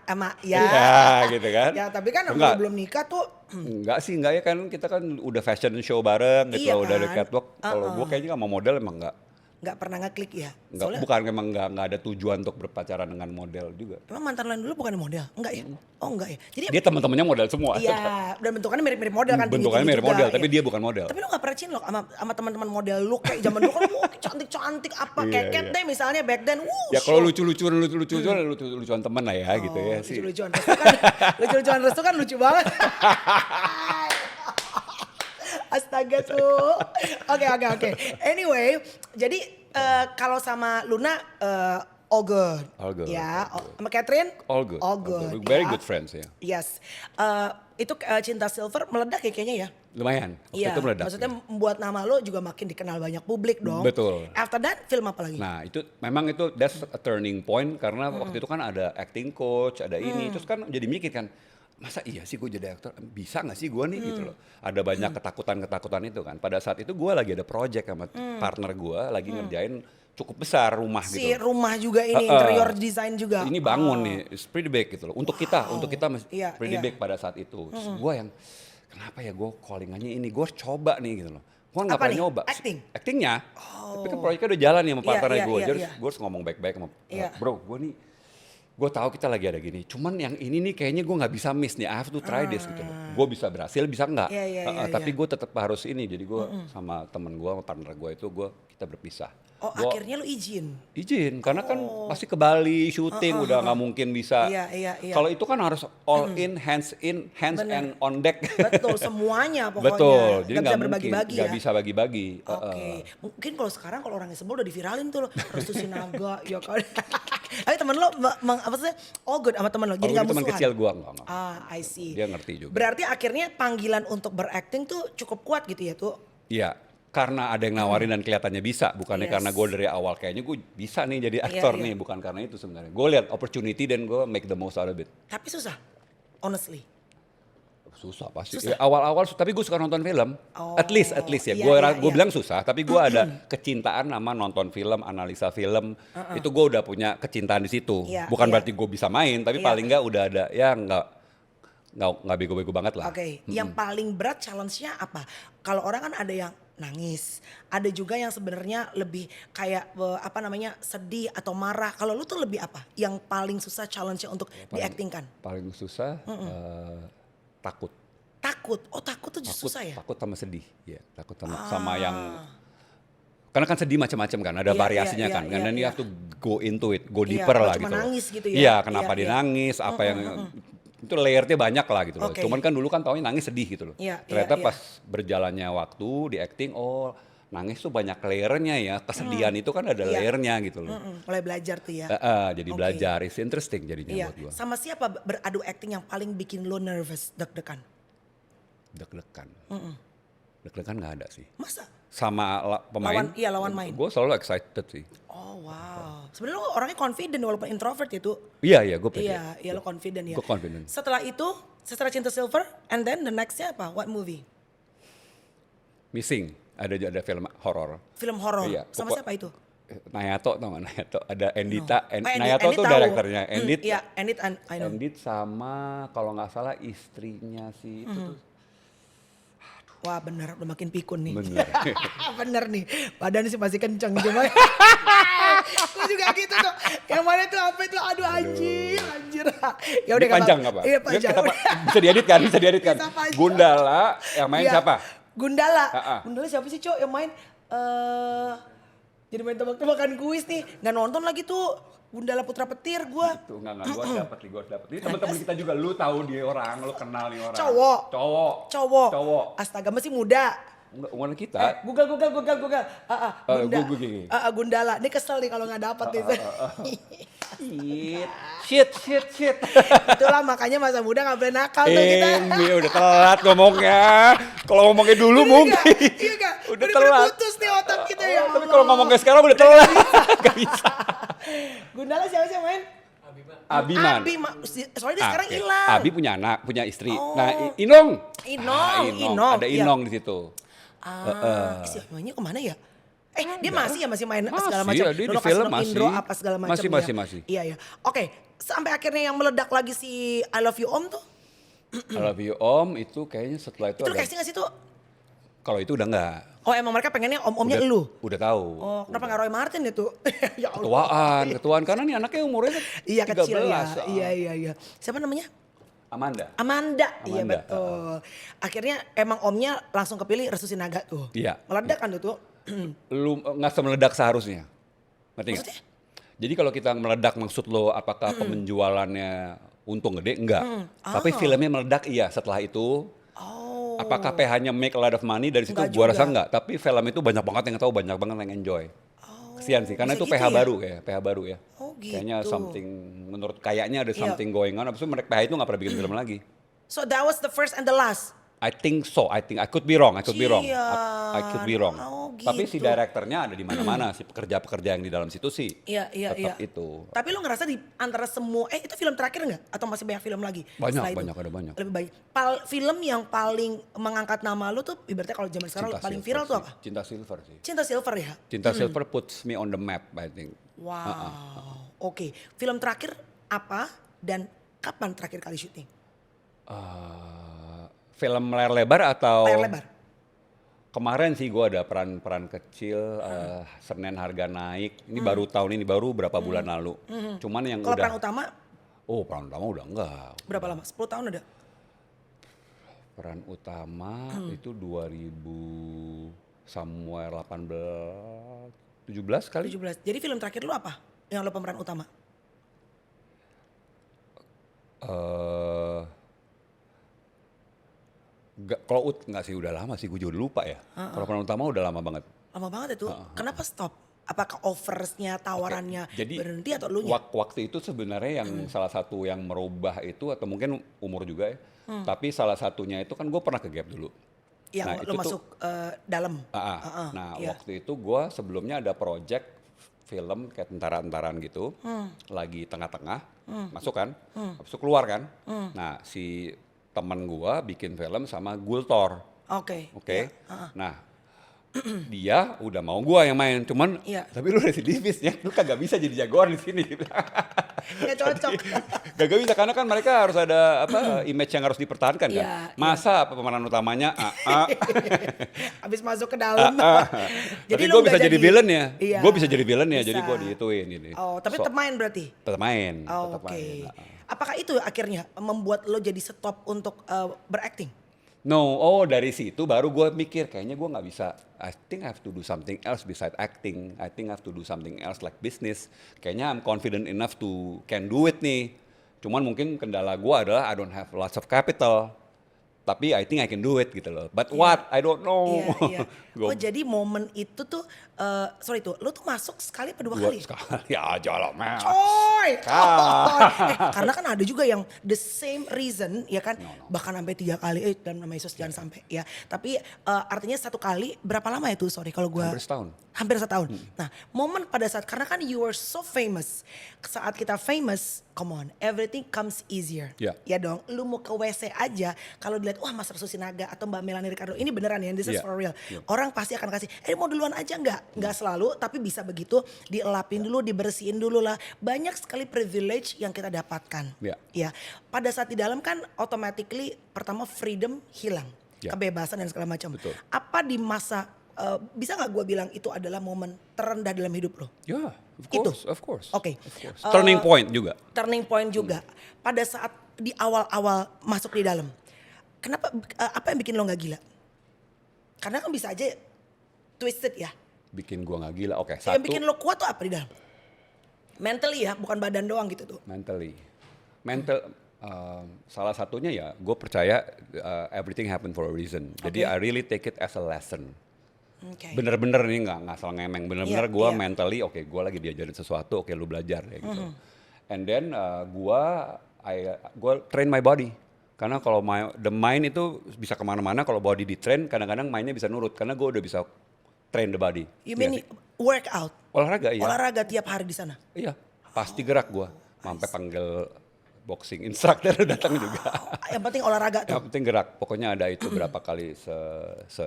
Speaker 1: Sama ya.
Speaker 2: Iya gitu kan.
Speaker 1: Ya tapi kan
Speaker 2: Enggak.
Speaker 1: belum nikah tuh.
Speaker 2: Enggak sih, enggak ya kan kita kan udah fashion show bareng gitu
Speaker 1: Iya
Speaker 2: loh, udah ada
Speaker 1: kan?
Speaker 2: catwalk. Kalau gue kayaknya sama model emang enggak.
Speaker 1: Nggak pernah ngeklik ya?
Speaker 2: Enggak, bukan emang enggak ada tujuan untuk berpacaran dengan model juga.
Speaker 1: Emang mantan lain dulu bukan model? Enggak ya? Oh enggak ya? Jadi
Speaker 2: Dia teman-temannya model semua.
Speaker 1: iya, dan bentukannya mirip-mirip model kan.
Speaker 2: Bentukannya
Speaker 1: tinggi-tinggi
Speaker 2: mirip
Speaker 1: juga,
Speaker 2: model,
Speaker 1: ya.
Speaker 2: tapi dia bukan model.
Speaker 1: Tapi lu gak pernah cinlok sama teman-teman model lu kayak zaman dulu kan cantik-cantik apa
Speaker 2: Iya,
Speaker 1: kayak Cat
Speaker 2: iya.
Speaker 1: deh misalnya back then.
Speaker 2: Ya kalau
Speaker 1: show.
Speaker 2: lucu-lucuan temen lah ya gitu ya sih.
Speaker 1: Lucu-lucuan restu kan, lucu-lucuan restu kan lucu banget. Astaga tuh. Oke. Anyway, jadi kalau sama Luna all good.
Speaker 2: All good,
Speaker 1: Ya,
Speaker 2: all good.
Speaker 1: sama Catherine?
Speaker 2: All good.
Speaker 1: All good.
Speaker 2: Very
Speaker 1: ya.
Speaker 2: good friends ya.
Speaker 1: Yes. Itu Cinta Silver meledak ya kayaknya ya?
Speaker 2: Lumayan. Waktu
Speaker 1: Iya,
Speaker 2: itu meledak.
Speaker 1: maksudnya
Speaker 2: ya.
Speaker 1: membuat nama lo juga makin dikenal banyak publik dong.
Speaker 2: Betul.
Speaker 1: After that, film apa lagi?
Speaker 2: Nah itu memang itu that's a turning point karena waktu itu kan ada acting coach, ada ini, terus kan jadi mikir kan, masa iya sih gue jadi aktor, bisa gak sih gue nih gitu loh. Ada banyak ketakutan itu kan. Pada saat itu gue lagi ada project sama partner gue, lagi ngerjain cukup besar rumah
Speaker 1: Si
Speaker 2: gitu.
Speaker 1: rumah juga ini, interior design juga.
Speaker 2: Ini bangun nih, it's pretty big gitu loh. Untuk kita
Speaker 1: Iya,
Speaker 2: pretty
Speaker 1: iya.
Speaker 2: big pada saat itu. Terus gue yang, kenapa ya gue callingannya ini, gue coba nih gitu loh. Gue gak
Speaker 1: Apa
Speaker 2: pernah
Speaker 1: nih?
Speaker 2: nyoba.
Speaker 1: Acting?
Speaker 2: Actingnya. Tapi kan proyeknya udah jalan ya sama
Speaker 1: Iya,
Speaker 2: partnernya
Speaker 1: iya,
Speaker 2: gue.
Speaker 1: iya,
Speaker 2: Jadi
Speaker 1: iya.
Speaker 2: gue harus ngomong baik-baik sama,
Speaker 1: Iya.
Speaker 2: bro gue nih, gue tahu kita lagi ada gini. Cuman yang ini nih kayaknya gue gak bisa miss nih, I have to try this gitu loh. Gue bisa berhasil, bisa enggak.
Speaker 1: Iya, iya, iya,
Speaker 2: Tapi
Speaker 1: iya.
Speaker 2: gue tetap harus ini. Jadi gue sama temen gue, sama partner gue itu kita berpisah.
Speaker 1: Oh,
Speaker 2: Gua
Speaker 1: akhirnya lu izin?
Speaker 2: izin karena kan pasti ke Bali syuting udah nggak mungkin bisa.
Speaker 1: Iya.
Speaker 2: Kalau itu kan harus all in, hands
Speaker 1: Bener.
Speaker 2: and on deck.
Speaker 1: Betul, semuanya pokoknya.
Speaker 2: Betul, jadi
Speaker 1: Nggak
Speaker 2: nggak
Speaker 1: bisa
Speaker 2: mungkin,
Speaker 1: berbagi-bagi
Speaker 2: nggak
Speaker 1: ya?
Speaker 2: bisa bagi-bagi.
Speaker 1: Oke, mungkin kalau sekarang kalau orangnya sebel udah diviralin tuh loh, Restu Sinaga, ya kan. Tapi temen lo, apa sih, all good sama temen lo, jadi
Speaker 2: Kalau
Speaker 1: nggak
Speaker 2: itu teman
Speaker 1: musuhan?
Speaker 2: kecil gua nggak.
Speaker 1: I see.
Speaker 2: Dia ngerti juga.
Speaker 1: Berarti akhirnya panggilan untuk berakting tuh cukup kuat gitu ya tuh?
Speaker 2: Iya, karena ada yang nawarin dan kelihatannya bisa, bukannya
Speaker 1: Yes.
Speaker 2: karena gue dari awal kayaknya gue bisa nih jadi aktor
Speaker 1: iya.
Speaker 2: nih, bukan karena itu sebenarnya. Gue lihat opportunity dan gue make the most out of it.
Speaker 1: Tapi susah, honestly.
Speaker 2: Susah pasti.
Speaker 1: Susah.
Speaker 2: Ya, awal-awal, tapi gue suka nonton film.
Speaker 1: Oh,
Speaker 2: At least ya.
Speaker 1: iya,
Speaker 2: Gue
Speaker 1: iya.
Speaker 2: bilang susah, tapi gue ada kecintaan sama nonton film, analisa film. Itu gue udah punya kecintaan di situ.
Speaker 1: Iya,
Speaker 2: Bukan
Speaker 1: iya.
Speaker 2: berarti gue bisa main, tapi
Speaker 1: Iya.
Speaker 2: paling nggak udah ada ya nggak bego-bego banget lah.
Speaker 1: Oke, yang paling berat challenge-nya apa? Kalau orang kan ada yang nangis, ada juga yang sebenarnya lebih kayak sedih atau marah. Kalau lu tuh lebih apa? Yang paling susah challenge-nya untuk diaktingkan?
Speaker 2: Paling susah takut.
Speaker 1: Takut. Oh, takut tuh susah ya?
Speaker 2: Takut sama sedih, ya. Takut sama yang karena kan sedih macam-macam kan, ada
Speaker 1: Iya,
Speaker 2: variasinya
Speaker 1: iya,
Speaker 2: kan.
Speaker 1: iya,
Speaker 2: And then you
Speaker 1: iya.
Speaker 2: have to go into it, go
Speaker 1: Iya,
Speaker 2: deeper
Speaker 1: kalau
Speaker 2: lah
Speaker 1: cuma
Speaker 2: gitu. loh.
Speaker 1: nangis gitu ya.
Speaker 2: Iya, kenapa
Speaker 1: Iya,
Speaker 2: dia
Speaker 1: iya.
Speaker 2: nangis, apa yang itu layernya banyak lah gitu loh.
Speaker 1: Oke.
Speaker 2: Cuman kan dulu kan taunya nangis sedih gitu loh.
Speaker 1: Iya,
Speaker 2: Ternyata
Speaker 1: iya,
Speaker 2: pas berjalannya waktu di acting, oh nangis tuh banyak layernya ya. Kesedihan itu kan ada
Speaker 1: Iya.
Speaker 2: layernya gitu loh.
Speaker 1: Mulai belajar tuh ya.
Speaker 2: Jadi
Speaker 1: Oke.
Speaker 2: belajar, it's interesting jadinya
Speaker 1: Iya.
Speaker 2: buat gua.
Speaker 1: Sama siapa beradu acting yang paling bikin lo nervous, deg-degan?
Speaker 2: Deg-degan. Deg-degan nggak ada sih.
Speaker 1: Masa?
Speaker 2: Sama pemain.
Speaker 1: Lawan main.
Speaker 2: Gue selalu excited sih.
Speaker 1: Oh wow. Sebenarnya lo orangnya confident walaupun introvert itu.
Speaker 2: Iya, gue pede.
Speaker 1: Iya, lo confident ya.
Speaker 2: Gue confident.
Speaker 1: Setelah itu, setelah Cinta Silver, and then the nextnya apa? What movie?
Speaker 2: Missing. Ada film horor.
Speaker 1: Film horor.
Speaker 2: Iya,
Speaker 1: Sama
Speaker 2: pokok-
Speaker 1: siapa itu?
Speaker 2: Nayato tau gak Nayato? Ada Endita.
Speaker 1: Endit
Speaker 2: Nayato tuh
Speaker 1: tahu.
Speaker 2: direkturnya. Endit.
Speaker 1: Iya, Endit I know.
Speaker 2: Endit sama kalau nggak salah istrinya sih itu tuh.
Speaker 1: Wah bener, udah makin pikun nih.
Speaker 2: Bener.
Speaker 1: Bener nih, badan sih masih kenceng cuma. Gue juga gitu tuh. Yang mana tuh apa itu? Aduh anjir. Ya udah
Speaker 2: Ini panjang
Speaker 1: apa?
Speaker 2: nggak Pak?
Speaker 1: Iya panjang.
Speaker 2: Bisa diedit kan? Bisa diedit kan?
Speaker 1: Bisa panjang.
Speaker 2: Gundala yang main
Speaker 1: Iya.
Speaker 2: siapa?
Speaker 1: Gundala.
Speaker 2: Ha-ha.
Speaker 1: Gundala siapa sih Cok yang main? Jadi main tebak-tebakan kuis nih. Nggak nonton lagi tuh. Gundala Putra Petir gue.
Speaker 2: Tuh nggak gue harus dapet. Ini teman-teman kita juga, lu tahu dia orang, lu kenal nih orang.
Speaker 1: Cowok.
Speaker 2: Cowok.
Speaker 1: Cowok.
Speaker 2: Cowok.
Speaker 1: Astaga masih muda.
Speaker 2: umuran kita.
Speaker 1: Google.
Speaker 2: Google.
Speaker 1: Gundala. Ini kesel nih kalau nggak dapat nih.
Speaker 2: Shit.
Speaker 1: Itulah makanya masa muda nggak boleh nakal tuh kita.
Speaker 2: Udah telat ngomongnya. Kalau ngomongnya dulu mungkin.
Speaker 1: Iya gak?
Speaker 2: Udah telat.
Speaker 1: Putus nih otak kita ya.
Speaker 2: Tapi kalau ngomongnya sekarang udah telat. Gak bisa.
Speaker 1: Gundala siapa sih yang main?
Speaker 2: Abiman.
Speaker 1: Soalnya dia sekarang hilang.
Speaker 2: Abi punya anak, punya istri. Nah, Inong.
Speaker 1: Inong.
Speaker 2: Ada
Speaker 1: Iya.
Speaker 2: Inong di situ.
Speaker 1: Si Abimanya kemana ya? Dia masih main
Speaker 2: Masih,
Speaker 1: segala macam.
Speaker 2: ya, dia di
Speaker 1: Dono
Speaker 2: film
Speaker 1: Kasino
Speaker 2: masih.
Speaker 1: Indro apa segala macam.
Speaker 2: Masih.
Speaker 1: Iya. Oke, sampai akhirnya yang meledak lagi si I Love You Om tuh.
Speaker 2: I Love You Om itu kayaknya setelah itu
Speaker 1: Itu
Speaker 2: ada.
Speaker 1: casting gak sih tuh?
Speaker 2: Kalau itu udah enggak.
Speaker 1: Oh emang mereka pengennya om-omnya elu?
Speaker 2: Udah tahu.
Speaker 1: Oh kenapa gak Roy Martin itu? Ya Allah.
Speaker 2: Ketuaan karena nih anaknya umurnya
Speaker 1: Iya
Speaker 2: 13.
Speaker 1: kecil ya. Iya. Siapa namanya? Amanda. Iya betul. Akhirnya emang omnya langsung kepilih Restu Sinaga tuh.
Speaker 2: Iya.
Speaker 1: Meledak kan tuh.
Speaker 2: Lu nggak semeledak seharusnya. Ngerti nggak?
Speaker 1: Maksudnya?
Speaker 2: Jadi kalau kita meledak maksud lo apakah penjualannya untung gede? Enggak. Tapi filmnya meledak iya setelah itu.
Speaker 1: Oh.
Speaker 2: Apakah PH-nya make a lot of money dari situ?
Speaker 1: Enggak
Speaker 2: Gua rasa
Speaker 1: juga.
Speaker 2: enggak. Tapi film itu banyak banget yang tahu, banyak banget yang enjoy. Kesian sih, karena
Speaker 1: bisa
Speaker 2: itu
Speaker 1: gitu
Speaker 2: PH
Speaker 1: ya?
Speaker 2: baru ya, PH baru ya.
Speaker 1: Oh
Speaker 2: Kayaknya
Speaker 1: gitu.
Speaker 2: something, menurut kayaknya ada
Speaker 1: Iya.
Speaker 2: something going on. Abis itu mereka PH itu nggak pernah bikin film lagi.
Speaker 1: So that was the first and the last.
Speaker 2: I think so. I could be wrong. I could be wrong.
Speaker 1: Cian.
Speaker 2: I could be wrong.
Speaker 1: Oh,
Speaker 2: Tapi si
Speaker 1: gitu.
Speaker 2: direkturnya ada di mana-mana. Si pekerja-pekerja yang di dalam situ sih.
Speaker 1: Iya.
Speaker 2: Tetap itu.
Speaker 1: Tapi lo ngerasa di antara semua, itu film terakhir nggak? Atau masih banyak film lagi? setelah itu?
Speaker 2: Ada banyak.
Speaker 1: Lebih banyak. Film yang paling mengangkat nama lo tuh, ibaratnya kalau zaman sekarang paling viral tuh apa?
Speaker 2: Cinta Silver sih.
Speaker 1: Cinta Silver ya?
Speaker 2: Cinta Silver puts me on the map, I think.
Speaker 1: Wow. Oke. Film terakhir apa dan kapan terakhir kali syuting?
Speaker 2: Film layar lebar atau?
Speaker 1: Layar lebar.
Speaker 2: Kemarin sih gue ada peran kecil, Senin harga naik. Ini baru tahun ini, baru berapa bulan lalu. Cuman yang
Speaker 1: Kalau
Speaker 2: udah.
Speaker 1: peran utama
Speaker 2: Peran utama udah enggak.
Speaker 1: berapa lama? 10 tahun ada?
Speaker 2: Peran utama itu 2000 somewhere 18, 17 kali.
Speaker 1: 17. Jadi film terakhir lu apa? Yang lo pemeran utama?
Speaker 2: Kalau enggak sih, udah lama sih, gue juga udah lupa ya. Kalau peran utama udah lama banget.
Speaker 1: Lama banget itu. Kenapa stop? Apakah offersnya, tawarannya
Speaker 2: Jadi
Speaker 1: berhenti atau lu nya?
Speaker 2: waktu itu sebenarnya yang salah satu yang merubah itu, atau mungkin umur juga ya. Tapi salah satunya itu kan gue pernah ke Gap dulu.
Speaker 1: Yang
Speaker 2: Nah,
Speaker 1: lo
Speaker 2: itu tuh-
Speaker 1: masuk dalam?
Speaker 2: Nah
Speaker 1: iya.
Speaker 2: waktu itu gue sebelumnya ada project film kayak tentara-tentaraan gitu, lagi tengah-tengah, masuk kan, habis itu keluar kan. Nah si teman gue bikin film sama Gultor,
Speaker 1: Oke.
Speaker 2: oke.
Speaker 1: Iya.
Speaker 2: Nah dia udah mau gue yang main, cuman
Speaker 1: Iya.
Speaker 2: tapi lu residivisnya, lu kagak bisa jadi jagoan di sini.
Speaker 1: Nggak cocok.
Speaker 2: Gak bisa karena kan mereka harus ada image yang harus dipertahankan kan.
Speaker 1: Iya,
Speaker 2: Masa pemeran utamanya
Speaker 1: Habis masuk ke dalam.
Speaker 2: tapi
Speaker 1: lu
Speaker 2: gue bisa
Speaker 1: nggak
Speaker 2: jadi villain ya.
Speaker 1: Iya.
Speaker 2: Gue bisa jadi villain ya, jadi
Speaker 1: Bisa.
Speaker 2: gue diituin ini.
Speaker 1: Oh, tapi tetap main berarti?
Speaker 2: Tetap main.
Speaker 1: Oh,
Speaker 2: tetap
Speaker 1: oke.
Speaker 2: main.
Speaker 1: Apakah itu akhirnya membuat lo jadi stop untuk berakting?
Speaker 2: No, dari situ baru gue mikir kayaknya gue nggak bisa. I think I have to do something else beside acting. I think I have to do something else like business. Kayaknya I'm confident enough to can do it nih. Cuman mungkin kendala gue adalah I don't have lots of capital. Tapi I think I can do it gitu loh. But what? I don't know.
Speaker 1: Iya. Oh jadi momen itu tuh, lo tuh masuk sekali apa dua kali?
Speaker 2: Sekali aja lah, Mel.
Speaker 1: Coy! Karena kan ada juga yang the same reason ya kan, bahkan sampai 3 kali, dalam nama Yesus jangan sampai ya. Tapi artinya 1 kali, berapa lama ya tuh, sorry kalau gue.
Speaker 2: Hampir setahun.
Speaker 1: Hampir setahun. Nah momen pada saat, karena kan you were so famous. Saat kita famous, come on, everything comes easier.
Speaker 2: Iya.
Speaker 1: Ya dong, lu mau ke WC aja, kalau dilihat, wah Mas Restu Sinaga atau Mbak Melanie Ricardo, ini beneran ya, this is
Speaker 2: Iya.
Speaker 1: for real.
Speaker 2: Iya.
Speaker 1: Orang pasti akan kasih, mau duluan aja nggak selalu, tapi bisa begitu, dielapin dulu, dibersihin dulu lah. Banyak sekali privilege yang kita dapatkan.
Speaker 2: Iya.
Speaker 1: Ya, pada saat di dalam kan automatically pertama freedom hilang,
Speaker 2: Iya.
Speaker 1: kebebasan dan segala macam.
Speaker 2: Betul.
Speaker 1: Apa di masa bisa nggak gue bilang itu adalah momen terendah dalam hidup lo?
Speaker 2: Ya,
Speaker 1: Itu.
Speaker 2: of course.
Speaker 1: Oke.
Speaker 2: Of course. Turning point juga.
Speaker 1: Turning point juga. Pada saat di awal-awal masuk di dalam, kenapa? Apa yang bikin lo nggak gila? Karena kan bisa aja twisted ya.
Speaker 2: Bikin gua nggak gila. Oke,
Speaker 1: Yang bikin lo kuat tuh apa di dalam? Mentally ya, bukan badan doang gitu tuh.
Speaker 2: Mental Salah satunya ya, gue percaya everything happen for a reason. Jadi I really take it as a lesson. Bener-bener nih nggak salah ngemeng. Bener-bener gue mentally, oke, gue lagi diajarin sesuatu, oke, lu belajar ya gitu. And then gue train my body. Karena kalau the mind itu bisa kemana-mana, kalau body di train, kadang-kadang mindnya bisa nurut. Karena gue udah bisa train the body.
Speaker 1: You mean workout?
Speaker 2: Olahraga, iya.
Speaker 1: Olahraga tiap hari di sana?
Speaker 2: Iya, pasti gerak gue. Sampai panggil boxing instructor datang juga.
Speaker 1: Yang penting olahraga tuh.
Speaker 2: Yang penting gerak. Pokoknya ada itu berapa kali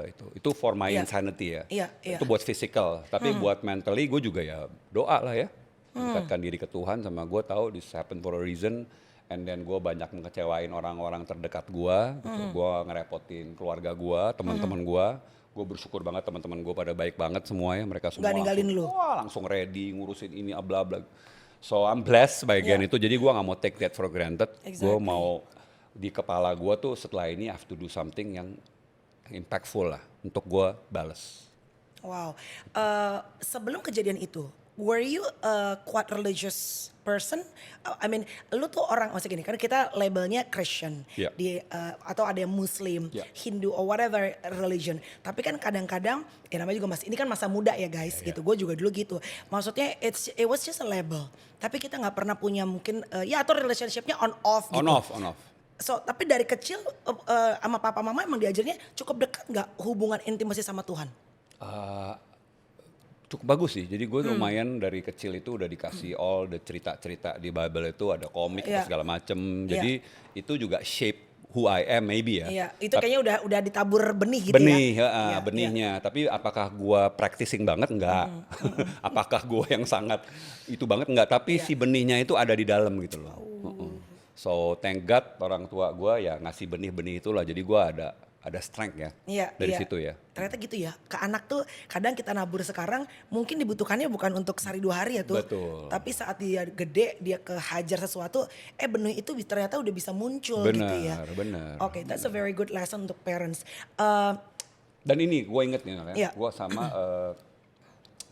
Speaker 2: itu. Itu for my insanity ya.
Speaker 1: Iya.
Speaker 2: Itu buat physical. Tapi buat mentally gue juga ya doa lah ya. Mendekatkan diri ke Tuhan sama gue tahu this happen for a reason. And then gue banyak mengecewain orang-orang terdekat gue. Gitu. Gue ngerepotin keluarga gue, teman-teman gue. Gue bersyukur banget teman-teman gue pada baik banget semuanya. Mereka semua langsung ready ngurusin ini bla bla. So I'm blessed bagian itu. Jadi gue gak mau take that for granted. Gue mau di kepala gue tuh setelah ini I have to do something yang impactful lah untuk gue bales.
Speaker 1: Wow. Sebelum kejadian itu, were you a quite religious person? I mean, lu tuh orang, maksudnya gini, kan kita labelnya Christian, atau ada yang Muslim, Hindu, or whatever religion. Tapi kan kadang-kadang, ya namanya juga ini kan masa muda ya guys, gitu. Gue juga dulu gitu. Maksudnya it was just a label. Tapi kita nggak pernah punya mungkin, atau relationshipnya on off gitu.
Speaker 2: On off.
Speaker 1: So, tapi dari kecil sama papa mama emang diajarnya cukup dekat nggak hubungan intimasi sama Tuhan?
Speaker 2: Cukup bagus sih, jadi gue lumayan dari kecil itu udah dikasih all the cerita-cerita di Bible itu ada komik segala macem, jadi itu juga shape who I am maybe ya.
Speaker 1: Iya, itu kayaknya udah ditabur benih gitu ya.
Speaker 2: Benihnya, tapi apakah gue practicing banget? Enggak. Apakah gue yang sangat itu banget? Enggak, tapi si benihnya itu ada di dalam gitu loh. So thank God orang tua gue ya ngasih benih-benih itulah, jadi gue ada strength ya dari situ ya.
Speaker 1: Ternyata gitu ya, ke anak tuh kadang kita nabur sekarang mungkin dibutuhkannya bukan untuk sehari 2 hari ya tuh.
Speaker 2: Betul.
Speaker 1: Tapi saat dia gede, dia kehajar sesuatu, benih itu ternyata udah bisa muncul gitu ya.
Speaker 2: Benar.
Speaker 1: Oke, that's a very good lesson untuk parents.
Speaker 2: Dan ini gue inget nih, gue sama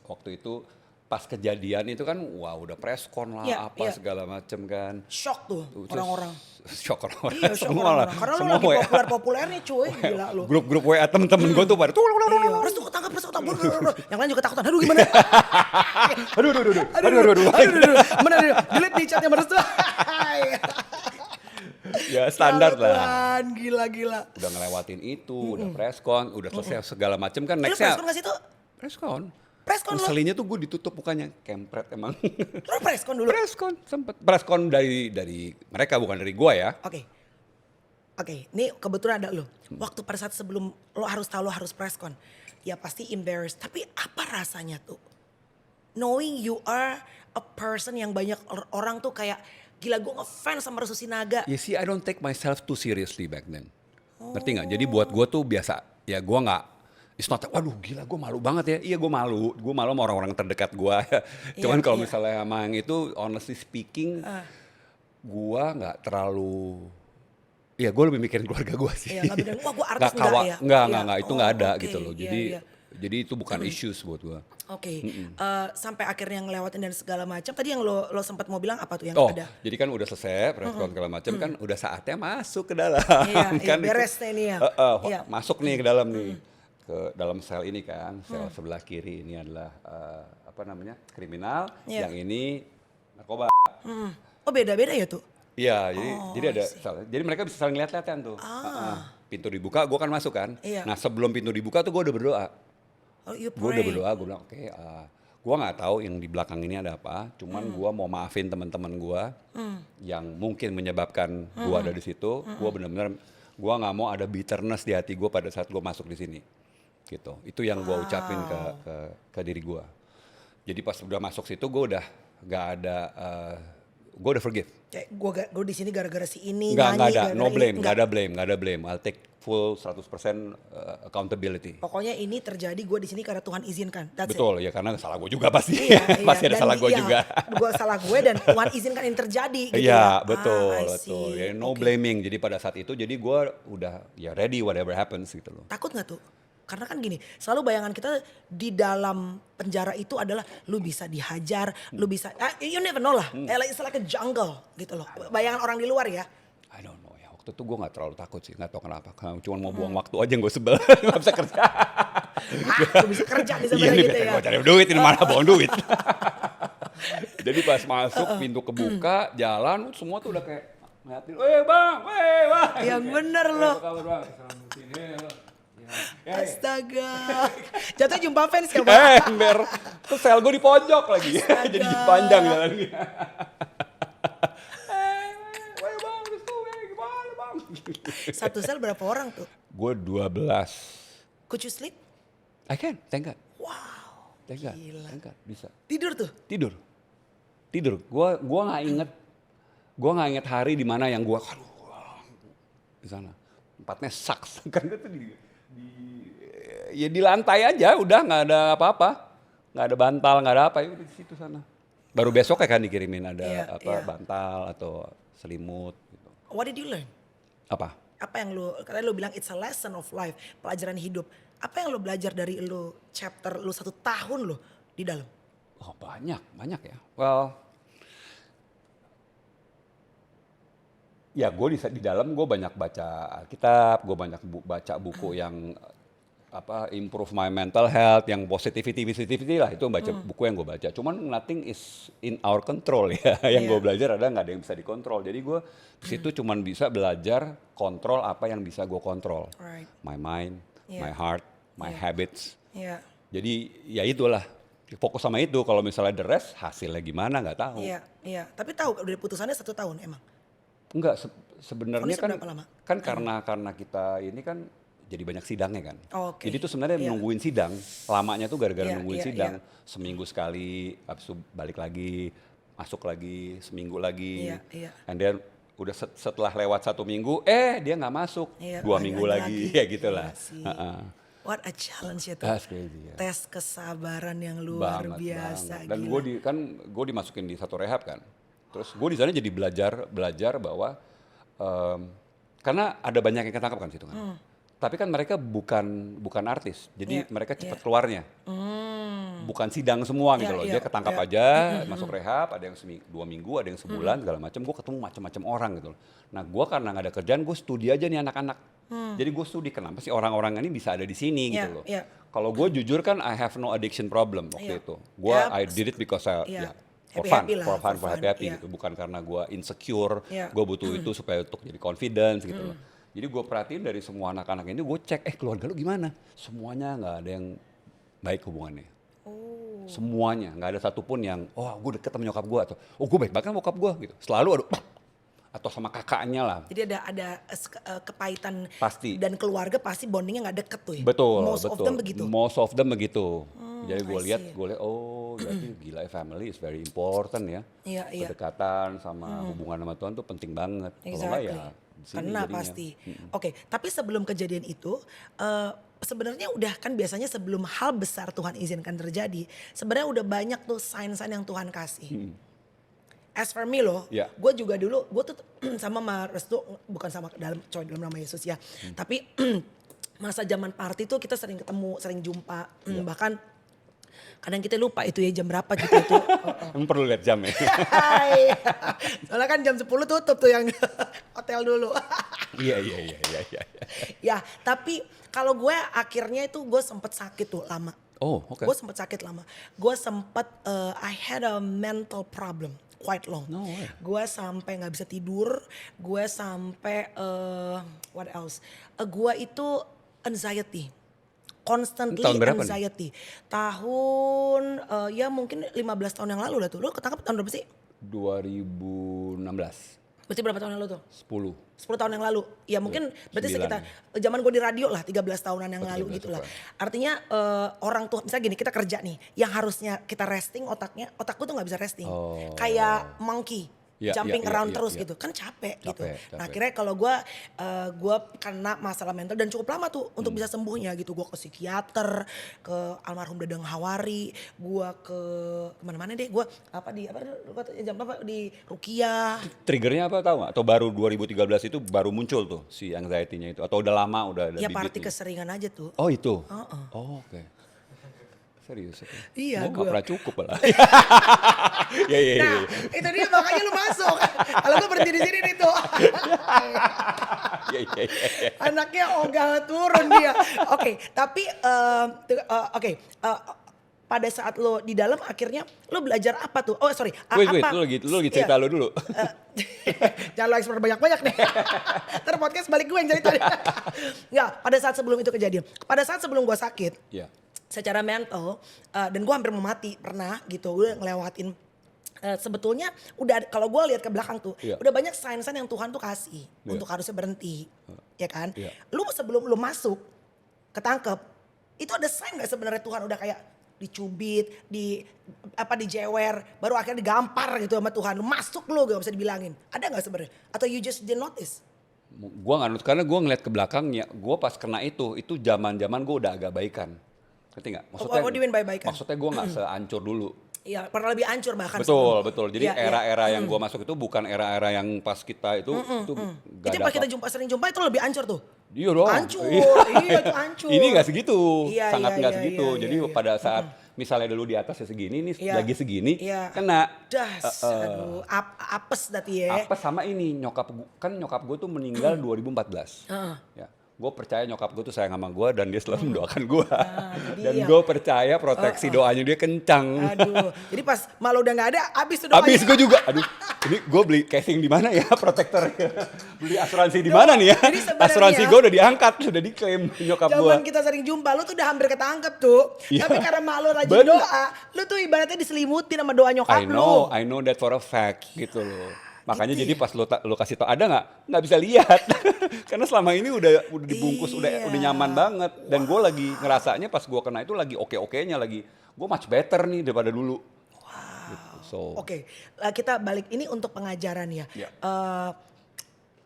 Speaker 2: waktu itu pas kejadian itu kan wah udah preskon lah segala macem kan.
Speaker 1: Shock tuh orang-orang.
Speaker 2: Shock orang-orang.
Speaker 1: Iya, shock
Speaker 2: semua lah.
Speaker 1: Karena lu lagi populer-populer nih cuy, gila lu.
Speaker 2: Grup-grup WA temen-temen gue tuh pada
Speaker 1: terus tuh ketangkap. Yang lain juga ketakutan. Aduh gimana?
Speaker 2: Aduh.
Speaker 1: Mana delete nih chatnya meres tuh.
Speaker 2: Ya standar lah.
Speaker 1: Tuhan, gila.
Speaker 2: Udah ngelewatin itu, udah preskon, udah selesai segala macem kan
Speaker 1: nextnya. Lu preskon gak sih tuh? Preskon lo?
Speaker 2: Selinya tuh gue ditutup mukanya, kempret emang.
Speaker 1: Lo preskon dulu?
Speaker 2: Sempet. Preskon dari mereka bukan dari gue ya.
Speaker 1: Oke, ini kebetulan ada lo. Waktu pada saat sebelum lo harus tahu lo harus preskon. Ya pasti embarrassed, tapi apa rasanya tuh? Knowing you are a person yang banyak orang tuh kayak, gila gue ngefans sama Restu Sinaga.
Speaker 2: You see, I don't take myself too seriously back then. Ngerti gak? Jadi buat gue tuh biasa, ya gue gak, it's not, waduh gila gue malu banget ya. Iya gue malu sama orang-orang terdekat gue. Cuman kalau misalnya sama yang itu, honestly speaking, gue gak terlalu, ya gue lebih mikirin keluarga gue sih.
Speaker 1: Iya, gak wah gue artis
Speaker 2: Enggak, itu gak ada gitu loh. Jadi itu bukan issues buat gue.
Speaker 1: Sampai akhirnya ngelewatin dan segala macam. Tadi yang lo sempat mau bilang apa tuh yang ada?
Speaker 2: Jadi kan udah selesai preskon segala macam kan udah saatnya masuk ke dalam.
Speaker 1: Kan beres ini ya.
Speaker 2: Masuk nih ke dalam nih. Ke dalam sel ini kan, sel sebelah kiri ini adalah kriminal, yang ini narkoba.
Speaker 1: Oh beda-beda ya tuh?
Speaker 2: Iya, jadi ada sel. Jadi mereka bisa saling lihat-lihatan tuh. Pintu dibuka, gue kan masuk kan. Nah sebelum pintu dibuka tuh gue udah berdoa. Gue udah berdoa, gue bilang oke, gue nggak tahu yang di belakang ini ada apa. Cuman gue mau maafin teman-teman gue yang mungkin menyebabkan gue ada di situ. Gue benar-benar gue nggak mau ada bitterness di hati gue pada saat gue masuk di sini. Gitu. Itu yang gue ucapin ke diri gue. Jadi pas udah masuk situ gue udah nggak ada, gue udah forgive.
Speaker 1: Gue di sini gara-gara si ini
Speaker 2: nggak ada, no blame, nggak ada blame. I'll take full 100% accountability.
Speaker 1: Pokoknya ini terjadi gue di sini karena Tuhan izinkan.
Speaker 2: Betul ya, karena salah gue juga pasti. Pasti ada salah gue juga.
Speaker 1: Gue salah gue dan Tuhan izinkan ini terjadi. Gitu
Speaker 2: ya betul. Ya, no blaming. Jadi pada saat itu jadi gue udah ya ready whatever happens gitu loh.
Speaker 1: Takut nggak tuh? Karena kan gini, selalu bayangan kita di dalam penjara itu adalah lu bisa dihajar, lu bisa, you never know lah, it's like a jungle gitu loh. Bayangan orang di luar ya.
Speaker 2: Waktu itu gue nggak terlalu takut sih, nggak tahu kenapa. Cuma mau buang waktu aja gue sebel, nggak bisa kerja.
Speaker 1: Aku bisa kerja di
Speaker 2: Iya
Speaker 1: sebenarnya
Speaker 2: nih,
Speaker 1: gitu ya.
Speaker 2: gue cari duit, ini mana buang duit. Jadi pas masuk, pintu kebuka, jalan, semua tuh udah kayak ngeliatin, bang.
Speaker 1: Yang bener loh.
Speaker 2: Apa kabar bang? Selamat sini.
Speaker 1: Astaga. Jatuh jumpa fans ya Pak?
Speaker 2: Ember. Terus sel gue di pojok lagi. Jadi panjang jalannya. Bang, restu, gimana bang?
Speaker 1: Satu sel berapa orang tuh?
Speaker 2: Gue 12.
Speaker 1: Could you sleep?
Speaker 2: I can, thank God.
Speaker 1: Wow.
Speaker 2: Thank God,
Speaker 1: Gila.
Speaker 2: thank God, bisa.
Speaker 1: Tidur tuh?
Speaker 2: Tidur. Gue nggak inget hari di mana yang gue di sana. Tempatnya sucks. Kan gue tuh di lantai aja, udah nggak ada apa-apa, nggak ada bantal, nggak ada apa, ya udah di situ sana. Baru besok kan dikirimin ada bantal atau selimut. Gitu.
Speaker 1: What did you learn?
Speaker 2: Apa?
Speaker 1: Apa yang karena lu bilang it's a lesson of life, pelajaran hidup. Apa yang lu belajar dari lu chapter lu 1 tahun lu di dalam?
Speaker 2: Oh banyak ya. Well, ya gue di dalam gue banyak baca Alkitab, gue banyak baca buku yang improve my mental health, yang positivity lah, itu baca buku yang gue baca. Cuman nothing is in our control ya. Yang gue belajar ada nggak ada yang bisa dikontrol. Jadi gue di situ cuman bisa belajar kontrol apa yang bisa gue kontrol.
Speaker 1: Right.
Speaker 2: My mind, my heart, my habits.
Speaker 1: Iya.
Speaker 2: Jadi ya itulah. Fokus sama itu. Kalau misalnya the rest hasilnya gimana nggak tahu.
Speaker 1: Iya. Tapi tahu udah putusannya 1 tahun emang.
Speaker 2: Enggak, sebenarnya
Speaker 1: Fonisnya berapa lama?
Speaker 2: kan karena kita ini kan jadi banyak sidangnya kan.
Speaker 1: Oke.
Speaker 2: Jadi itu sebenarnya nungguin sidang, lamanya tuh gara-gara nungguin sidang.
Speaker 1: Iya.
Speaker 2: Seminggu sekali, habis itu balik lagi, masuk lagi, seminggu lagi.
Speaker 1: Iya.
Speaker 2: And then udah setelah lewat 1 minggu, dia nggak masuk.
Speaker 1: Iya,
Speaker 2: 2 minggu lagi, ya gitulah.
Speaker 1: What a challenge itu.
Speaker 2: That's crazy ya.
Speaker 1: Tes kesabaran yang luar biasa.
Speaker 2: Dan
Speaker 1: gila.
Speaker 2: gue dimasukin di satu rehab kan. Terus gue di sana jadi belajar bahwa karena ada banyak yang ketangkap kan situ kan. Tapi kan mereka bukan artis, jadi mereka cepat keluarnya. Bukan sidang semua gitu loh. Dia ketangkap aja, masuk rehab, ada yang 2 minggu, ada yang sebulan segala macam. Gue ketemu macam-macam orang gitu loh. Nah gue karena nggak ada kerjaan, gue studi aja nih anak-anak. Jadi gue studi kenapa sih orang-orang ini bisa ada di sini gitu loh. Kalau gue jujur kan I have no addiction problem waktu itu. Gue I did it because for happy gitu. Bukan karena gue insecure, gue butuh itu supaya untuk jadi confidence gitu loh. Jadi gue perhatiin dari semua anak-anak ini, gue cek, keluarga lu gimana? Semuanya nggak ada yang baik hubungannya. Semuanya, nggak ada satupun yang, gue deket sama nyokap gue, atau gue baik banget sama bokap gue gitu. Selalu atau sama kakaknya lah.
Speaker 1: Jadi ada kepahitan
Speaker 2: pasti. Dan
Speaker 1: keluarga pasti bondingnya nggak deket tuh ya?
Speaker 2: Betul.
Speaker 1: Most of them begitu?
Speaker 2: Jadi gue lihat, berarti gila family is very important ya. Kedekatan sama hubungan sama Tuhan tuh penting banget. Kalau nggak ya
Speaker 1: Kena pasti. Oke, tapi sebelum kejadian itu, sebenarnya udah kan biasanya sebelum hal besar Tuhan izinkan terjadi, sebenarnya udah banyak tuh sign-sign yang Tuhan kasih. As for me loh, gue juga dulu, gue tuh sama Restu, bukan sama dalam nama Yesus ya, tapi masa zaman party tuh kita sering ketemu, sering jumpa, bahkan kadang kita lupa itu ya jam berapa gitu itu.
Speaker 2: Emang perlu lihat jam ya?
Speaker 1: Soalnya kan jam 10 tutup tuh yang hotel dulu.
Speaker 2: Iya.
Speaker 1: Ya, tapi kalau gue akhirnya itu gue sempet sakit tuh lama.
Speaker 2: Oh, oke.
Speaker 1: Gue sempet sakit lama. Gue sempet, I had a mental problem quite long.
Speaker 2: No way.
Speaker 1: Gue sampai nggak bisa tidur. Gue sampai, what else? Gue itu anxiety. Constantly anxiety. Tahun ya mungkin 15 tahun yang lalu lah tuh. Lo ketangkap tahun berapa sih?
Speaker 2: 2016.
Speaker 1: Berarti berapa tahun yang lalu tuh?
Speaker 2: 10
Speaker 1: tahun yang lalu. Ya mungkin berarti sekitar zaman gue di radio lah 13 tahunan yang lalu gitu lah. Artinya orang tuh misalnya gini, kita kerja nih. Yang harusnya kita resting otak gue tuh gak bisa resting. Kayak monkey. Jumping around terus gitu, kan capek gitu. Nah akhirnya kalau gue kena masalah mental dan cukup lama tuh untuk bisa sembuhnya gitu. Gue ke psikiater, ke almarhum Dadang Hawari, gue ke kemana-mana deh. Gue di Rukiah.
Speaker 2: Triggernya apa tahu nggak? Atau baru 2013 itu baru muncul tuh si anxiety-nya itu? Atau udah lama udah ada
Speaker 1: ya
Speaker 2: bibit?
Speaker 1: party keseringan aja tuh.
Speaker 2: Oh itu? Oh oke. Serius apa?
Speaker 1: Iya,
Speaker 2: Gue gak
Speaker 1: gua.
Speaker 2: pernah cukup lah. Ya, ya,
Speaker 1: Nah, itu dia makanya lu masuk. Kalau gue berhenti di sini nih tuh.
Speaker 2: Ya, ya, ya.
Speaker 1: Anaknya ogah turun dia. Oke, tapi pada saat lo di dalam akhirnya lo belajar apa tuh? Oh sorry,
Speaker 2: Wait,
Speaker 1: apa?
Speaker 2: lu lagi cerita
Speaker 1: Iya.
Speaker 2: lu dulu.
Speaker 1: Jangan lo explore banyak-banyak nih. Ntar podcast balik gue yang cerita. Nggak, pada saat sebelum itu kejadian. Pada saat sebelum gue sakit,
Speaker 2: Iya.
Speaker 1: secara mental, dan gue hampir mau mati pernah gitu. Gue ngelewatin, sebetulnya udah kalau gue lihat ke belakang tuh,
Speaker 2: Iya.
Speaker 1: udah banyak sign-sign yang Tuhan tuh kasih
Speaker 2: Iya.
Speaker 1: untuk harusnya berhenti, ya kan?
Speaker 2: Iya.
Speaker 1: Lu sebelum lu masuk, ketangkep, itu ada sign gak sebenarnya Tuhan udah kayak dicubit, dijewer, baru akhirnya digampar gitu sama Tuhan. Lu masuk lu gak bisa dibilangin. Ada gak sebenarnya? Atau you just didn't notice?
Speaker 2: Gue nggak nut karena gue ngeliat ke belakangnya, gue pas kena itu zaman gue udah agak baikan, ngerti nggak?
Speaker 1: What do you mean by baikan?
Speaker 2: Maksudnya gue nggak seancur dulu.
Speaker 1: Iya, pernah lebih hancur bahkan.
Speaker 2: Betul. Jadi
Speaker 1: Iya, iya.
Speaker 2: era-era yang gue masuk itu bukan era-era yang pas kita itu gak
Speaker 1: Itu
Speaker 2: ada
Speaker 1: pas kita
Speaker 2: apa.
Speaker 1: sering jumpa itu lebih hancur tuh.
Speaker 2: Iya dong.
Speaker 1: Hancur,
Speaker 2: Iya.
Speaker 1: iya itu hancur.
Speaker 2: Ini nggak segitu,
Speaker 1: Iya,
Speaker 2: sangat
Speaker 1: iya,
Speaker 2: nggak
Speaker 1: iya,
Speaker 2: segitu.
Speaker 1: iya,
Speaker 2: Jadi
Speaker 1: iya.
Speaker 2: pada saat misalnya dulu di atasnya segini, nih
Speaker 1: Iya.
Speaker 2: lagi segini,
Speaker 1: Iya.
Speaker 2: kena.
Speaker 1: Aduh, apes tadi ya.
Speaker 2: Apa sama ini nyokap gue tuh meninggal 2014.
Speaker 1: Heeh.
Speaker 2: Ya, gue percaya nyokap gue tuh sayang sama gue dan dia selalu mendoakan gue.
Speaker 1: jadi
Speaker 2: Dan
Speaker 1: ya.
Speaker 2: gue percaya proteksi doanya dia kencang.
Speaker 1: Aduh, jadi pas malu udah gak ada, abis tuh doanya.
Speaker 2: Abis gue juga, aduh, ini gue beli casing di mana ya protektor? Beli asuransi di mana nih ya?
Speaker 1: Jadi sebenarnya-
Speaker 2: Asuransi gue udah diangkat, sudah diklaim nyokap gue.
Speaker 1: Zaman kita sering jumpa, lu tuh udah hampir ketangkep tuh.
Speaker 2: Iya.
Speaker 1: Tapi karena malu rajin
Speaker 2: Bener.
Speaker 1: doa, lu tuh ibaratnya diselimutin sama doa nyokap lu.
Speaker 2: I know that for a fact gitu loh. Makanya jadi pas lu kasih tau ada nggak bisa lihat. Karena selama ini udah dibungkus,
Speaker 1: Iya.
Speaker 2: udah nyaman banget. Dan gue lagi ngerasanya pas gue kena itu lagi oke-okenya lagi. Gue much better nih daripada dulu. Gitu. So,
Speaker 1: Oke, kita balik ini untuk pengajaran ya.
Speaker 2: Ya.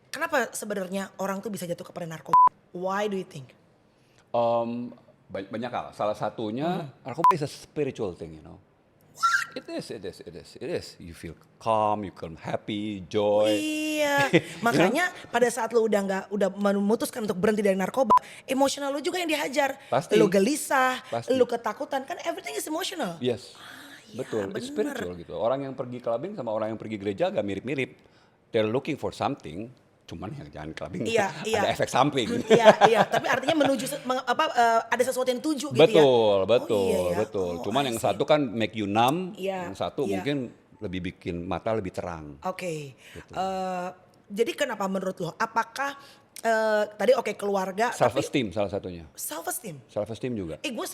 Speaker 1: Kenapa sebenarnya orang tuh bisa jatuh kepada narkoba? Why do you think?
Speaker 2: banyak hal. Salah satunya narkoba is a spiritual thing, you know. It is. You feel calm, you feel happy, joy.
Speaker 1: Iya, makanya pada saat lu udah memutuskan untuk berhenti dari narkoba, emosional lu juga yang dihajar.
Speaker 2: Pasti.
Speaker 1: Lu gelisah,
Speaker 2: Pasti.
Speaker 1: lu ketakutan, kan everything is emotional.
Speaker 2: Yes,
Speaker 1: iya,
Speaker 2: betul. It's
Speaker 1: bener.
Speaker 2: spiritual gitu. Orang yang pergi clubbing sama orang yang pergi gereja agak mirip-mirip. They're looking for something, cuman yang jangan clubbing
Speaker 1: Iya, iya.
Speaker 2: ada efek samping.
Speaker 1: Iya, tapi artinya menuju ada sesuatu yang tuju gitu ya.
Speaker 2: Betul.
Speaker 1: Oh,
Speaker 2: Cuman
Speaker 1: I
Speaker 2: yang
Speaker 1: see.
Speaker 2: satu kan make you numb,
Speaker 1: Iya,
Speaker 2: yang satu
Speaker 1: iya.
Speaker 2: mungkin lebih bikin mata lebih terang.
Speaker 1: Oke.
Speaker 2: Gitu.
Speaker 1: Jadi kenapa menurut lo? Apakah tadi keluarga
Speaker 2: Self
Speaker 1: tapi
Speaker 2: esteem salah satunya.
Speaker 1: self esteem?
Speaker 2: Self esteem juga.
Speaker 1: Gue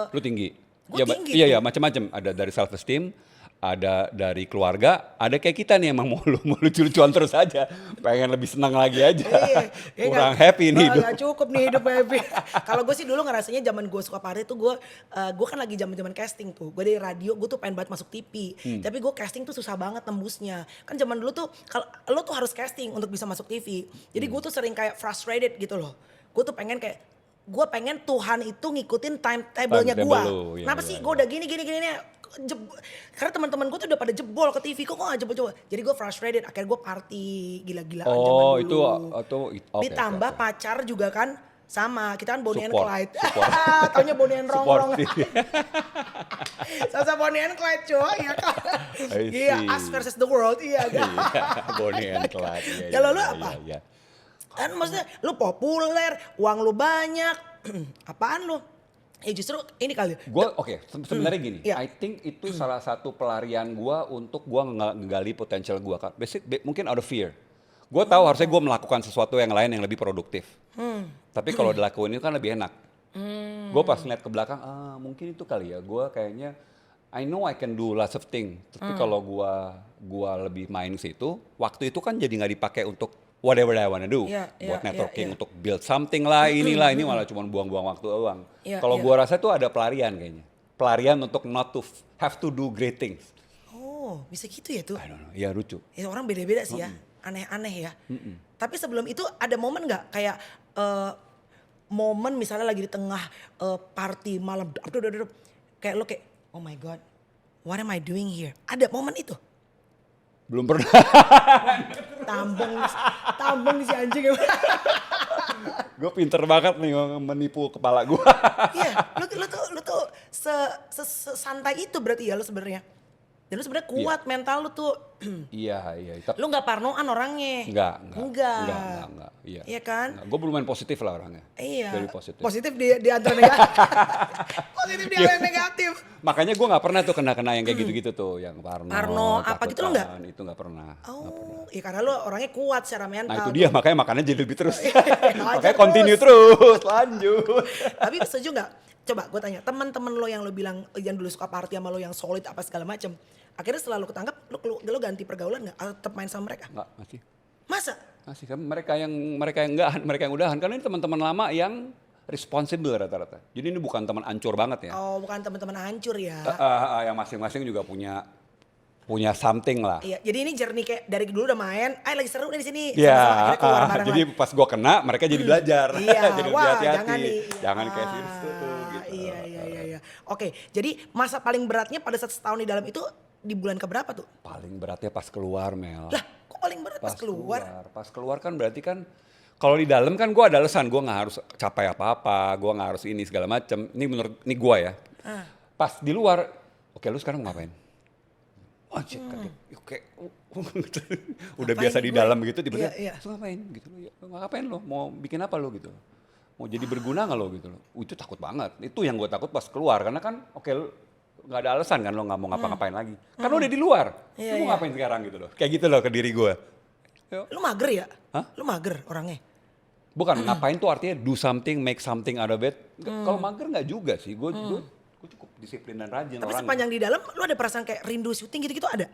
Speaker 2: Lu tinggi.
Speaker 1: Gua tinggi
Speaker 2: Iya,
Speaker 1: tuh.
Speaker 2: macam-macam. Ada dari self esteem, ada dari keluarga, ada kayak kita nih emang mau lucu-lucuan terus aja. Pengen lebih senang lagi aja. Kurang happy nih hidup.
Speaker 1: Gak cukup nih hidup happy. Kalau gue sih dulu ngerasanya zaman gue suka party tuh gue kan lagi zaman casting tuh. Gue dari radio, gue tuh pengen banget masuk TV. Tapi gue casting tuh susah banget tembusnya. Kan zaman dulu tuh kalau lo tuh harus casting untuk bisa masuk TV. Jadi gue tuh sering kayak frustrated gitu loh. Gue tuh pengen Tuhan itu ngikutin timetable-nya gue.
Speaker 2: Timetable lu, ya,
Speaker 1: Kenapa
Speaker 2: ya,
Speaker 1: sih
Speaker 2: ya.
Speaker 1: gue udah gini karena teman-teman gue tuh udah pada jebol ke TV, kok gak jebol-jebol. Jadi gue frustrated, akhirnya gue party gila-gilaan zaman
Speaker 2: Oh,
Speaker 1: dulu.
Speaker 2: oke,
Speaker 1: Ditambah
Speaker 2: oke.
Speaker 1: pacar juga kan sama, kita kan Bonnie and
Speaker 2: Support,
Speaker 1: Clyde.
Speaker 2: support.
Speaker 1: Taunya Bonnie and Rongrong.
Speaker 2: Support.
Speaker 1: Sama Bonnie and Clyde cuy, ya kan.
Speaker 2: I
Speaker 1: Iya,
Speaker 2: see.
Speaker 1: us versus the world, iya kan.
Speaker 2: Bonnie and Clyde. Iya,
Speaker 1: Kalau
Speaker 2: iya,
Speaker 1: lu
Speaker 2: iya,
Speaker 1: apa?
Speaker 2: iya.
Speaker 1: Kan maksudnya lu populer, uang lu banyak, apaan lu? Ya justru ini kali.
Speaker 2: Sebenarnya gini,
Speaker 1: Iya.
Speaker 2: I think itu salah satu pelarian gua untuk gua ngegali potensial gua. Mungkin out of fear. Gua tahu harusnya gua melakukan sesuatu yang lain yang lebih produktif. Tapi kalau dilakuin itu kan lebih enak. Gua pas ngeliat ke belakang, mungkin itu kali ya. Gua kayaknya I know I can do lots of things. Tapi kalau gua lebih main ke situ, waktu itu kan jadi nggak dipakai untuk whatever I wanna do,
Speaker 1: Iya,
Speaker 2: buat
Speaker 1: iya,
Speaker 2: networking,
Speaker 1: iya.
Speaker 2: untuk build something lah, ini malah cuma buang-buang waktu doang.
Speaker 1: Iya,
Speaker 2: Kalau
Speaker 1: iya.
Speaker 2: gua rasa tuh ada pelarian kayaknya, pelarian untuk not to have to do great things.
Speaker 1: Oh, bisa gitu ya tuh.
Speaker 2: I don't know, ya lucu.
Speaker 1: Ya orang beda-beda sih ya, aneh-aneh ya. Tapi sebelum itu ada momen nggak kayak momen misalnya lagi di tengah party malam, kayak lo kayak oh my god, what am I doing here? Ada momen itu?
Speaker 2: Belum pernah.
Speaker 1: Tambeng si anjing.
Speaker 2: Gue pinter banget nih menipu kepala gua.
Speaker 1: Iya, lu tuh sesantai itu berarti ya lu sebenarnya. Dan lu sebenarnya kuat mental lu tuh.
Speaker 2: Iya.
Speaker 1: Lu nggak parnoan orangnya.
Speaker 2: Enggak. Iya.
Speaker 1: Iya kan?
Speaker 2: Gue lumayan positif lah orangnya.
Speaker 1: Iya.
Speaker 2: Very positif.
Speaker 1: Positif di antara negatif. Positif di antara negatif.
Speaker 2: Makanya gue nggak pernah tuh kena yang kayak gitu-gitu tuh, yang parno
Speaker 1: apa gitu lo nggak?
Speaker 2: Itu nggak pernah.
Speaker 1: Oh, iya karena lu orangnya kuat secara mental.
Speaker 2: Nah itu dia, makanya makannya jadi lebih terus.
Speaker 1: Ajar
Speaker 2: Makanya continue terus, lanjut.
Speaker 1: Tapi setuju nggak? Coba gue tanya, teman-teman lo yang lo bilang yang dulu suka party sama lo yang solid apa segala macam, akhirnya setelah lo ketangkap, lo ganti pergaulan nggak? Atau tetap main sama mereka?
Speaker 2: Nggak, masih.
Speaker 1: Masa?
Speaker 2: Masih kan mereka yang enggak, mereka yang udahan. Karena ini teman-teman lama yang responsible rata-rata. Jadi ini bukan teman ancur banget ya.
Speaker 1: Oh, bukan teman-teman hancur ya?
Speaker 2: Yang masing-masing juga punya something lah.
Speaker 1: Iya, jadi ini journey kayak dari dulu udah main, lagi seru nih di sini.
Speaker 2: Iya,
Speaker 1: Sama-sama akhirnya keluar bareng
Speaker 2: jadi
Speaker 1: lagi.
Speaker 2: pas gua kena, mereka jadi belajar.
Speaker 1: Iya,
Speaker 2: jadi
Speaker 1: wah
Speaker 2: lebih hati-hati.
Speaker 1: jangan nih.
Speaker 2: Jangan kayak situ tuh gitu.
Speaker 1: Iya. Oke, jadi masa paling beratnya pada saat setahun di dalam itu di bulan keberapa tuh?
Speaker 2: Paling beratnya pas keluar, Mel.
Speaker 1: Lah, kok paling berat pas keluar?
Speaker 2: Pas keluar kan berarti kan kalau di dalam kan gua ada alasan, gua nggak harus capai apa-apa, gua nggak harus ini segala macam. Ini gua ya. Pas di luar, oke lu sekarang mau ngapain? Oh cek kaget, kayak udah
Speaker 1: Ngapain
Speaker 2: biasa di
Speaker 1: gue?
Speaker 2: dalam gitu tiba-tiba,
Speaker 1: Iya.
Speaker 2: "Lu ngapain gitu lo, ngapain lo, mau bikin apa lo gitu, mau jadi berguna nggak lo gitu lo, itu takut banget, itu yang gue takut pas keluar karena kan oke lo nggak ada alasan kan lo nggak mau ngapa-ngapain lagi, kan lo udah di luar,
Speaker 1: Iya,
Speaker 2: lo mau ngapain sekarang gitu lo, kayak gitu lo ke diri gue.
Speaker 1: Lu mager ya?
Speaker 2: Hah?
Speaker 1: Lu mager orangnya?
Speaker 2: Bukan ngapain tuh artinya do something, make something out of it. Kalau mager nggak juga sih, gue cukup disiplin dan rajin
Speaker 1: Tapi
Speaker 2: orangnya.
Speaker 1: sepanjang di dalam lu ada perasaan kayak rindu syuting gitu-gitu ada?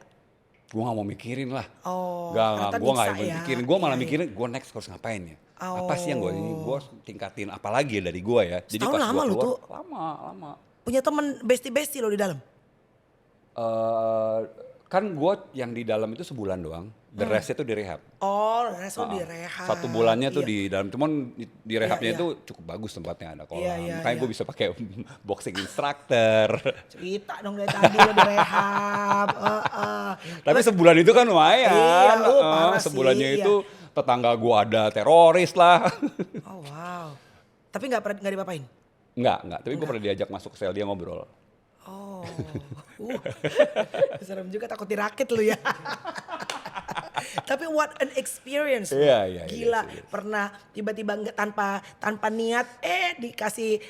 Speaker 2: Gue gak mau mikirin lah.
Speaker 1: Oh,
Speaker 2: Gak,
Speaker 1: ternyata
Speaker 2: gue gak
Speaker 1: bisa
Speaker 2: mau
Speaker 1: ya.
Speaker 2: mikirin. Gue malah
Speaker 1: Iya,
Speaker 2: mikirin gue next harus ngapain ya.
Speaker 1: Oh.
Speaker 2: Apa sih yang gue tingkatin apa lagi ya dari gue ya. Jadi
Speaker 1: Setahun
Speaker 2: pas
Speaker 1: lama
Speaker 2: gue
Speaker 1: lu
Speaker 2: keluar,
Speaker 1: tuh?
Speaker 2: lama.
Speaker 1: Punya temen bestie-bestie lo di dalam?
Speaker 2: Kan gue yang di dalam itu sebulan doang. The rest itu di rehab.
Speaker 1: Oh, rest lo di rehab.
Speaker 2: 1 bulannya tuh
Speaker 1: Iya.
Speaker 2: di dalam. Cuman di rehabnya
Speaker 1: Iya.
Speaker 2: itu cukup bagus tempatnya, ada kolam.
Speaker 1: Iya,
Speaker 2: Makanya
Speaker 1: iya.
Speaker 2: gue bisa pakai boxing instructor.
Speaker 1: Cerita dong dari tadi lo di rehab.
Speaker 2: Tapi sebulan itu kan lumayan.
Speaker 1: Iya, parah sih,
Speaker 2: Sebulannya
Speaker 1: iya.
Speaker 2: itu tetangga gue ada teroris lah.
Speaker 1: Oh wow. Tapi nggak dipapain?
Speaker 2: Enggak. Tapi gue pernah diajak masuk ke sel dia ngobrol.
Speaker 1: Oh. Serem juga, takut dirakit lu ya. Tapi what an experience.
Speaker 2: Iya,
Speaker 1: Gila,
Speaker 2: serius.
Speaker 1: pernah tiba-tiba nggak tanpa niat dikasih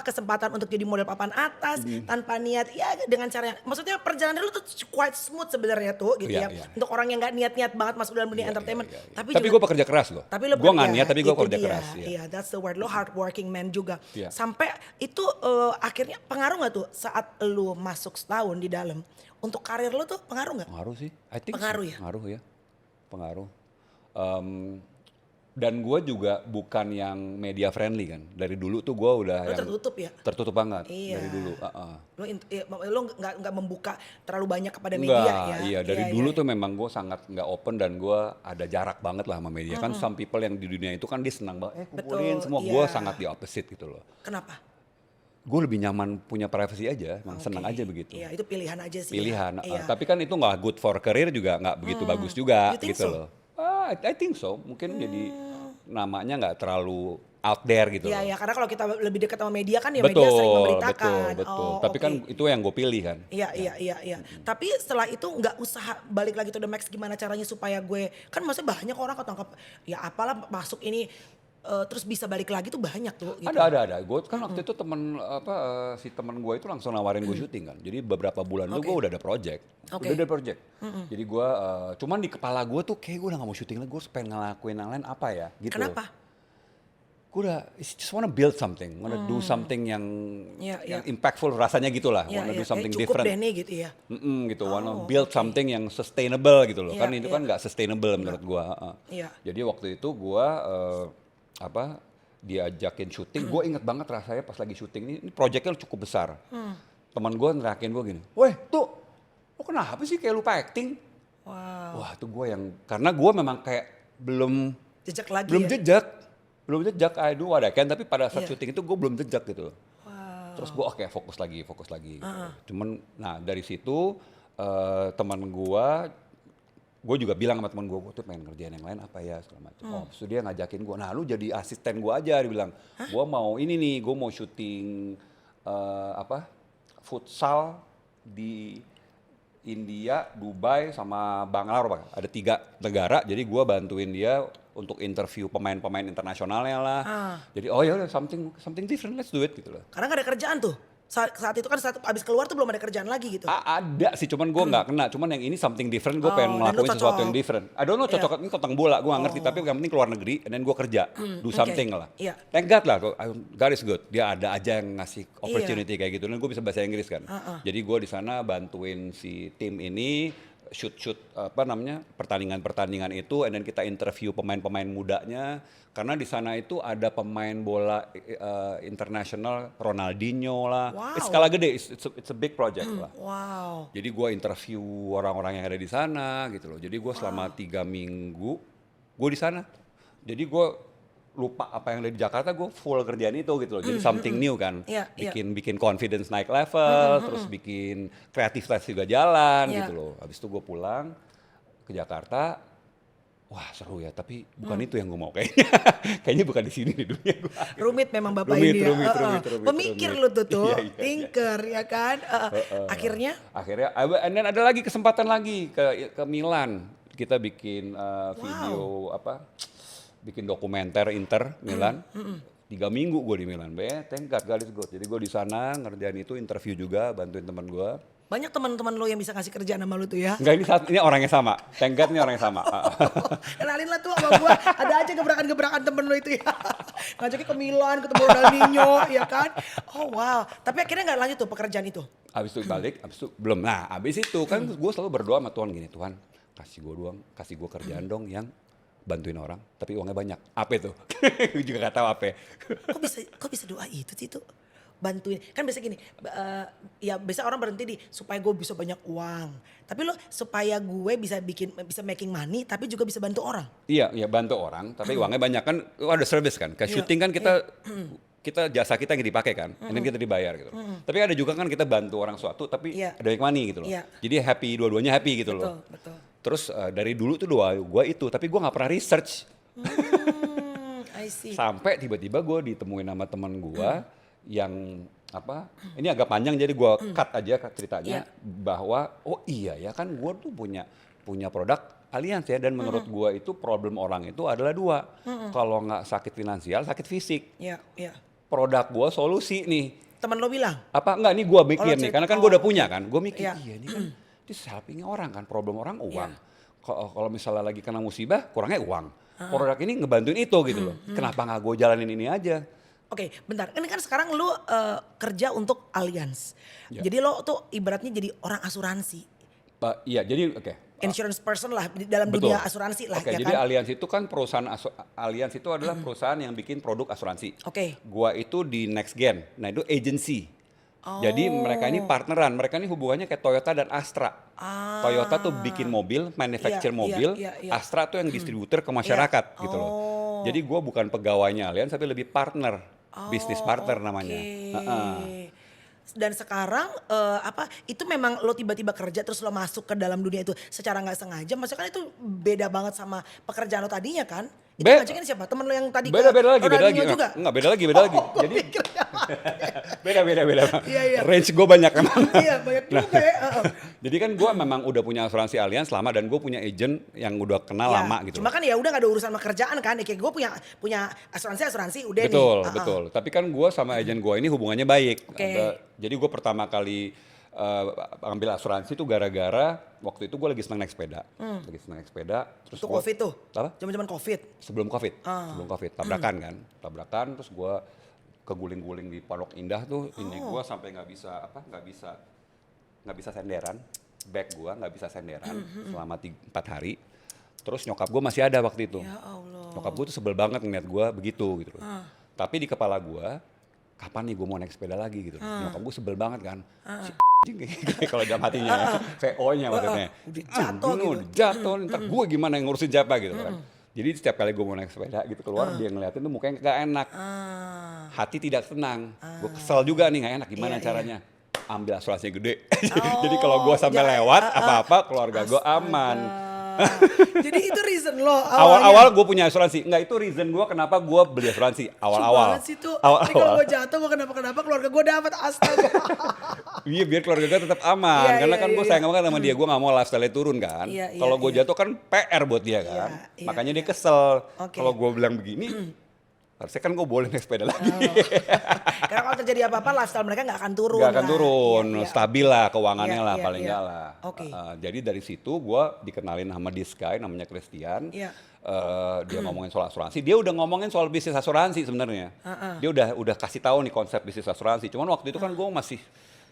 Speaker 1: kesempatan untuk jadi model papan atas, tanpa niat ya dengan cara yang maksudnya perjalanan lu tuh quite smooth sebenarnya tuh gitu
Speaker 2: Iya,
Speaker 1: ya.
Speaker 2: iya.
Speaker 1: Untuk orang yang nggak niat-niat banget masuk dalam dunia
Speaker 2: Iya,
Speaker 1: entertainment.
Speaker 2: iya, iya.
Speaker 1: Tapi
Speaker 2: Tapi
Speaker 1: juga-
Speaker 2: gue pekerja keras loh.
Speaker 1: Tapi lo
Speaker 2: Gue nggak
Speaker 1: bekerja,
Speaker 2: niat tapi gue
Speaker 1: itu
Speaker 2: kerja
Speaker 1: dia.
Speaker 2: keras.
Speaker 1: Iya, that's the word. Lo hardworking man juga.
Speaker 2: Iya.
Speaker 1: Sampai itu akhirnya pengaruh nggak tuh saat lo masuk setahun di dalam untuk karir lo tuh pengaruh nggak?
Speaker 2: Pengaruh sih, I think
Speaker 1: Pengaruh
Speaker 2: sih.
Speaker 1: ya?
Speaker 2: Pengaruh. Dan gue juga bukan yang media friendly kan. Dari dulu tuh gue udah
Speaker 1: Lo
Speaker 2: yang
Speaker 1: tertutup ya?
Speaker 2: tertutup banget
Speaker 1: Iya.
Speaker 2: dari dulu.
Speaker 1: Lo nggak membuka terlalu banyak kepada media ya?
Speaker 2: Iya, dari dulu tuh memang gue sangat nggak open dan gue ada jarak banget lah sama media. Kan some people yang di dunia itu kan dia senang banget, kumpulin
Speaker 1: Betul,
Speaker 2: semua.
Speaker 1: iya.
Speaker 2: Gue sangat di opposite gitu loh.
Speaker 1: Kenapa?
Speaker 2: Gue lebih nyaman punya privacy aja, emang
Speaker 1: Oke.
Speaker 2: senang aja begitu.
Speaker 1: Iya, itu pilihan aja sih.
Speaker 2: Pilihan.
Speaker 1: Iya.
Speaker 2: Tapi kan itu nggak good for career juga, nggak begitu bagus juga
Speaker 1: You think
Speaker 2: gitu
Speaker 1: so?
Speaker 2: loh. I think so. Mungkin jadi namanya nggak terlalu out there gitu
Speaker 1: Iya,
Speaker 2: loh.
Speaker 1: iya, karena kalau kita lebih dekat sama media kan ya media sering memberitakan.
Speaker 2: Betul.
Speaker 1: Oh,
Speaker 2: Tapi
Speaker 1: oke.
Speaker 2: kan itu yang gue pilih kan.
Speaker 1: Iya. Tapi setelah itu nggak usaha balik lagi to the max, gimana caranya supaya gue, kan maksudnya banyak orang ketangkap, ya apalah masuk ini terus bisa balik lagi tuh banyak tuh. Gitu.
Speaker 2: Ada. Gue kan waktu itu si temen gue itu langsung nawarin gue syuting kan. Jadi beberapa bulan itu
Speaker 1: Oke.
Speaker 2: gue udah ada project.
Speaker 1: Oke.
Speaker 2: Udah ada project. Jadi gue, cuman di kepala gue tuh kayak gue udah gak mau syuting lagi. Gue pengen ngelakuin yang lain apa ya gitu.
Speaker 1: Kenapa?
Speaker 2: Gue udah just wanna build something. Wanna do something yang
Speaker 1: Iya.
Speaker 2: impactful rasanya gitu lah.
Speaker 1: Iya,
Speaker 2: Wanna do
Speaker 1: iya.
Speaker 2: something
Speaker 1: Cukup
Speaker 2: different.
Speaker 1: deh nih gitu ya.
Speaker 2: Gitu, wanna build something yang sustainable gitu loh.
Speaker 1: Iya,
Speaker 2: Kan itu
Speaker 1: iya.
Speaker 2: kan gak sustainable menurut gue.
Speaker 1: Iya.
Speaker 2: Jadi waktu itu gue diajakin syuting, gue inget banget rasanya pas lagi syuting ini projectnya cukup besar. Teman gue nerakin gue gini, weh tuh, lo kenapa sih kayak lupa acting?
Speaker 1: Wow.
Speaker 2: Wah tuh gue yang, karena gue memang kayak belum
Speaker 1: Jejak lagi
Speaker 2: belum
Speaker 1: ya.
Speaker 2: jejak, I do what I can, tapi pada saat
Speaker 1: Iya.
Speaker 2: syuting itu gue belum jejak gitu.
Speaker 1: Wow.
Speaker 2: Terus gue oke fokus lagi. Gitu. Cuman, nah dari situ teman gue juga bilang sama teman gue tuh pengen kerjaan yang lain apa ya segala macam. Oh, terus dia ngajakin gue, nah lu jadi asisten gue aja, dia bilang, gue mau ini nih, gue mau syuting futsal di India, Dubai, sama Bangalore. Ada 3 negara, jadi gue bantuin dia untuk interview pemain-pemain internasionalnya lah. Jadi oh ya udah something different, let's do it gitu loh.
Speaker 1: Karena gak ada kerjaan tuh. Saat itu kan abis keluar tuh belum ada kerjaan lagi gitu.
Speaker 2: Ada sih, cuman gue nggak kena. Cuman yang ini something different, gue pengen
Speaker 1: dan lu
Speaker 2: ngelakuin sesuatu
Speaker 1: cocok.
Speaker 2: yang different. I don't know cocok ini tentang bola, gue nggak ngerti. Tapi yang penting keluar negeri, dan gue kerja, do something lah.
Speaker 1: Iya.
Speaker 2: Thank God lah, God is good. Dia ada aja yang ngasih opportunity kayak gitu. Dan gue bisa bahasa Inggris kan. Jadi gue di sana bantuin si tim ini shoot pertandingan itu, and then kita interview pemain-pemain mudanya. Karena di sana itu ada pemain bola internasional, Ronaldinho lah.
Speaker 1: Wow.
Speaker 2: It's skala gede, it's a big project lah.
Speaker 1: Wow.
Speaker 2: Jadi gue interview orang-orang yang ada di sana gitu loh. Jadi gue selama 3 minggu gue di sana. Jadi gue lupa apa yang ada di Jakarta, gue full kerjaan itu gitu loh. Jadi something new kan.
Speaker 1: Iya, iya.
Speaker 2: Bikin confidence naik level, terus bikin kreativitas juga jalan
Speaker 1: Iya.
Speaker 2: gitu loh. Habis itu gue pulang ke Jakarta. Wah seru ya, tapi bukan itu yang gue mau kayaknya. Kayaknya bukan di sini di dunia gue.
Speaker 1: Rumit memang bapak
Speaker 2: Rumit,
Speaker 1: ini ya.
Speaker 2: rumit.
Speaker 1: Pemikir lu tuh,
Speaker 2: Iya.
Speaker 1: thinker ya kan. Akhirnya
Speaker 2: Akhirnya, and then ada lagi kesempatan lagi ke Milan. Kita bikin video bikin dokumenter Inter Milan. 3 minggu gue di Milan. Thank God is good. Jadi gue di sana ngerjain itu, interview juga, bantuin teman gue.
Speaker 1: banyak teman-teman lo yang bisa ngasih kerjaan sama lu tuh ya.
Speaker 2: Enggak, ini orangnya sama. Thank God ini orangnya sama.
Speaker 1: Kenalin lah tuh sama gua, ada aja gebrakan-gebrakan temen lo itu ya. Ngajakin ke Milan, ketemu Ronaldinho, ya kan. Oh wow, tapi akhirnya gak lanjut tuh pekerjaan itu.
Speaker 2: Habis itu balik, habis itu belum. Nah, habis itu kan gue selalu berdoa sama Tuhan gini, Tuhan kasih gue kerjaan dong yang bantuin orang, tapi uangnya banyak. Apa itu? Gue juga gak tahu apa.
Speaker 1: Kok bisa doa itu sih tuh? Bantuin, kan biasa gini, ya biasa orang berhenti di supaya gue bisa banyak uang. Tapi lo supaya gue bisa making money, tapi juga bisa bantu orang.
Speaker 2: Iya bantu orang, tapi uangnya banyak kan. Ada service kan, kayak syuting kan kita jasa kita yang dipakai kan, ini kita dibayar gitu. Tapi ada juga kan kita bantu orang suatu, tapi ada make money gitu loh. Jadi happy, dua-duanya happy gitu loh.
Speaker 1: Betul.
Speaker 2: Terus dari dulu tuh doa gue itu, tapi gue nggak pernah research.
Speaker 1: I see.
Speaker 2: Sampai tiba-tiba gue ditemuin sama teman gue yang ini agak panjang jadi gue cut aja ceritanya bahwa oh iya ya kan gue tuh punya produk Allianz ya, dan menurut gue itu problem orang itu adalah 2. Kalau nggak sakit finansial, sakit fisik.
Speaker 1: Iya.
Speaker 2: Produk gue solusi nih.
Speaker 1: Temen lo bilang?
Speaker 2: Nih gue mikir nih, karena kan gue udah punya kan. Gue mikir
Speaker 1: Iya.
Speaker 2: ini kan this helping orang kan, problem orang uang. Kalau misalnya lagi kena musibah, kurangnya uang. Produk ini ngebantuin itu gitu loh. Kenapa nggak gue jalanin ini aja?
Speaker 1: Oke, bentar. Ini kan sekarang lu kerja untuk Allianz. Jadi lo tuh ibaratnya jadi orang asuransi.
Speaker 2: Iya, jadi oke.
Speaker 1: Insurance person lah di dalam dunia asuransi lah.
Speaker 2: Oke,
Speaker 1: ya
Speaker 2: jadi
Speaker 1: kan?
Speaker 2: Allianz itu kan perusahaan Allianz itu adalah perusahaan yang bikin produk asuransi.
Speaker 1: Oke.
Speaker 2: Gua itu di Next Gen. Nah, itu agency. Jadi mereka ini partneran, mereka ini hubungannya kayak Toyota dan Astra. Toyota tuh bikin mobil, manufacture mobil, Astra tuh yang distributor ke masyarakat gitu loh. Jadi gue bukan pegawainya Allianz, tapi lebih partner, bisnis partner namanya.
Speaker 1: Dan sekarang itu memang lo tiba-tiba kerja terus lo masuk ke dalam dunia itu secara nggak sengaja. Maksudnya kan itu beda banget sama pekerjaan lo tadinya kan? Itu ngajakin siapa? Temen lo yang tadi
Speaker 2: beda lagi.
Speaker 1: juga?
Speaker 2: Enggak, beda lagi. Jadi beda.
Speaker 1: Iya.
Speaker 2: Range gue banyak emang.
Speaker 1: Iya, banyak juga ya.
Speaker 2: Jadi kan gue memang udah punya asuransi Allianz lama, dan gue punya agent yang udah kenal lama gitu.
Speaker 1: Cuma kan ya udah gak ada urusan sama kerjaan kan. Kayak gue punya asuransi udah nih.
Speaker 2: Betul. Tapi kan gue sama agent gue ini hubungannya baik.
Speaker 1: Oke.
Speaker 2: Jadi gue pertama kali ambil asuransi itu gara-gara waktu itu gue lagi senang naik sepeda. Terus
Speaker 1: Itu COVID tuh?
Speaker 2: Apa?
Speaker 1: Zaman-zaman COVID?
Speaker 2: Sebelum COVID, tabrakan, terus gue keguling-guling di Pondok Indah tuh, ini gue sampai nggak bisa senderan, bag gue nggak bisa senderan selama 4 hari. Terus nyokap gue masih ada waktu itu.
Speaker 1: Ya Allah.
Speaker 2: Nyokap gue tuh sebel banget ngeliat gue begitu gitu loh. Tapi di kepala gue, kapan nih gue mau naik sepeda lagi gitu. Nyokap gue sebel banget kan. Kalau dalam hatinya, VO-nya maksudnya.
Speaker 1: Udah
Speaker 2: jatuh, ntar gue gimana yang ngurusin siapa gitu kan. Jadi setiap kali gue mau naik sepeda gitu keluar, dia ngeliatin tuh mukanya gak enak. Hati tidak tenang. Gue kesel juga nih, gak enak gimana caranya. Ambil asuransinya gede. Jadi kalau gue sampai lewat apa-apa, keluarga gue aman.
Speaker 1: Jadi itu reason lo
Speaker 2: Awal-awal gue punya asuransi. Enggak, itu reason gue kenapa gue beli asuransi awal-awal.
Speaker 1: Banget sih tuh. Jadi kalau gue jatuh, gue kenapa-kenapa, keluarga gue dapat astaga.
Speaker 2: Iya, biar keluarga gue tetap aman.
Speaker 1: Iya,
Speaker 2: Karena
Speaker 1: iya,
Speaker 2: kan gue
Speaker 1: iya,
Speaker 2: sayang banget sama dia. Gue gak mau lifestyle-nya turun kan.
Speaker 1: Iya, iya,
Speaker 2: Kalau gue
Speaker 1: iya.
Speaker 2: jatuh kan PR buat dia kan.
Speaker 1: Iya,
Speaker 2: Makanya
Speaker 1: iya.
Speaker 2: dia kesel.
Speaker 1: Oke.
Speaker 2: Kalau gue bilang begini, harusnya kan gue boleh naik sepeda lagi.
Speaker 1: Karena kalau terjadi apa-apa, lifestyle mereka nggak akan turun.
Speaker 2: Gak akan
Speaker 1: lah.
Speaker 2: turun,
Speaker 1: Iya, iya.
Speaker 2: stabil lah keuangannya
Speaker 1: Iya,
Speaker 2: lah
Speaker 1: iya,
Speaker 2: paling
Speaker 1: iya.
Speaker 2: enggak lah.
Speaker 1: Oke.
Speaker 2: Jadi dari situ gue dikenalin sama this guy namanya Christian.
Speaker 1: Iya.
Speaker 2: Dia ngomongin soal asuransi, dia udah ngomongin soal bisnis asuransi sebenarnya. Dia udah kasih tahu nih konsep bisnis asuransi. Cuman waktu itu kan gue masih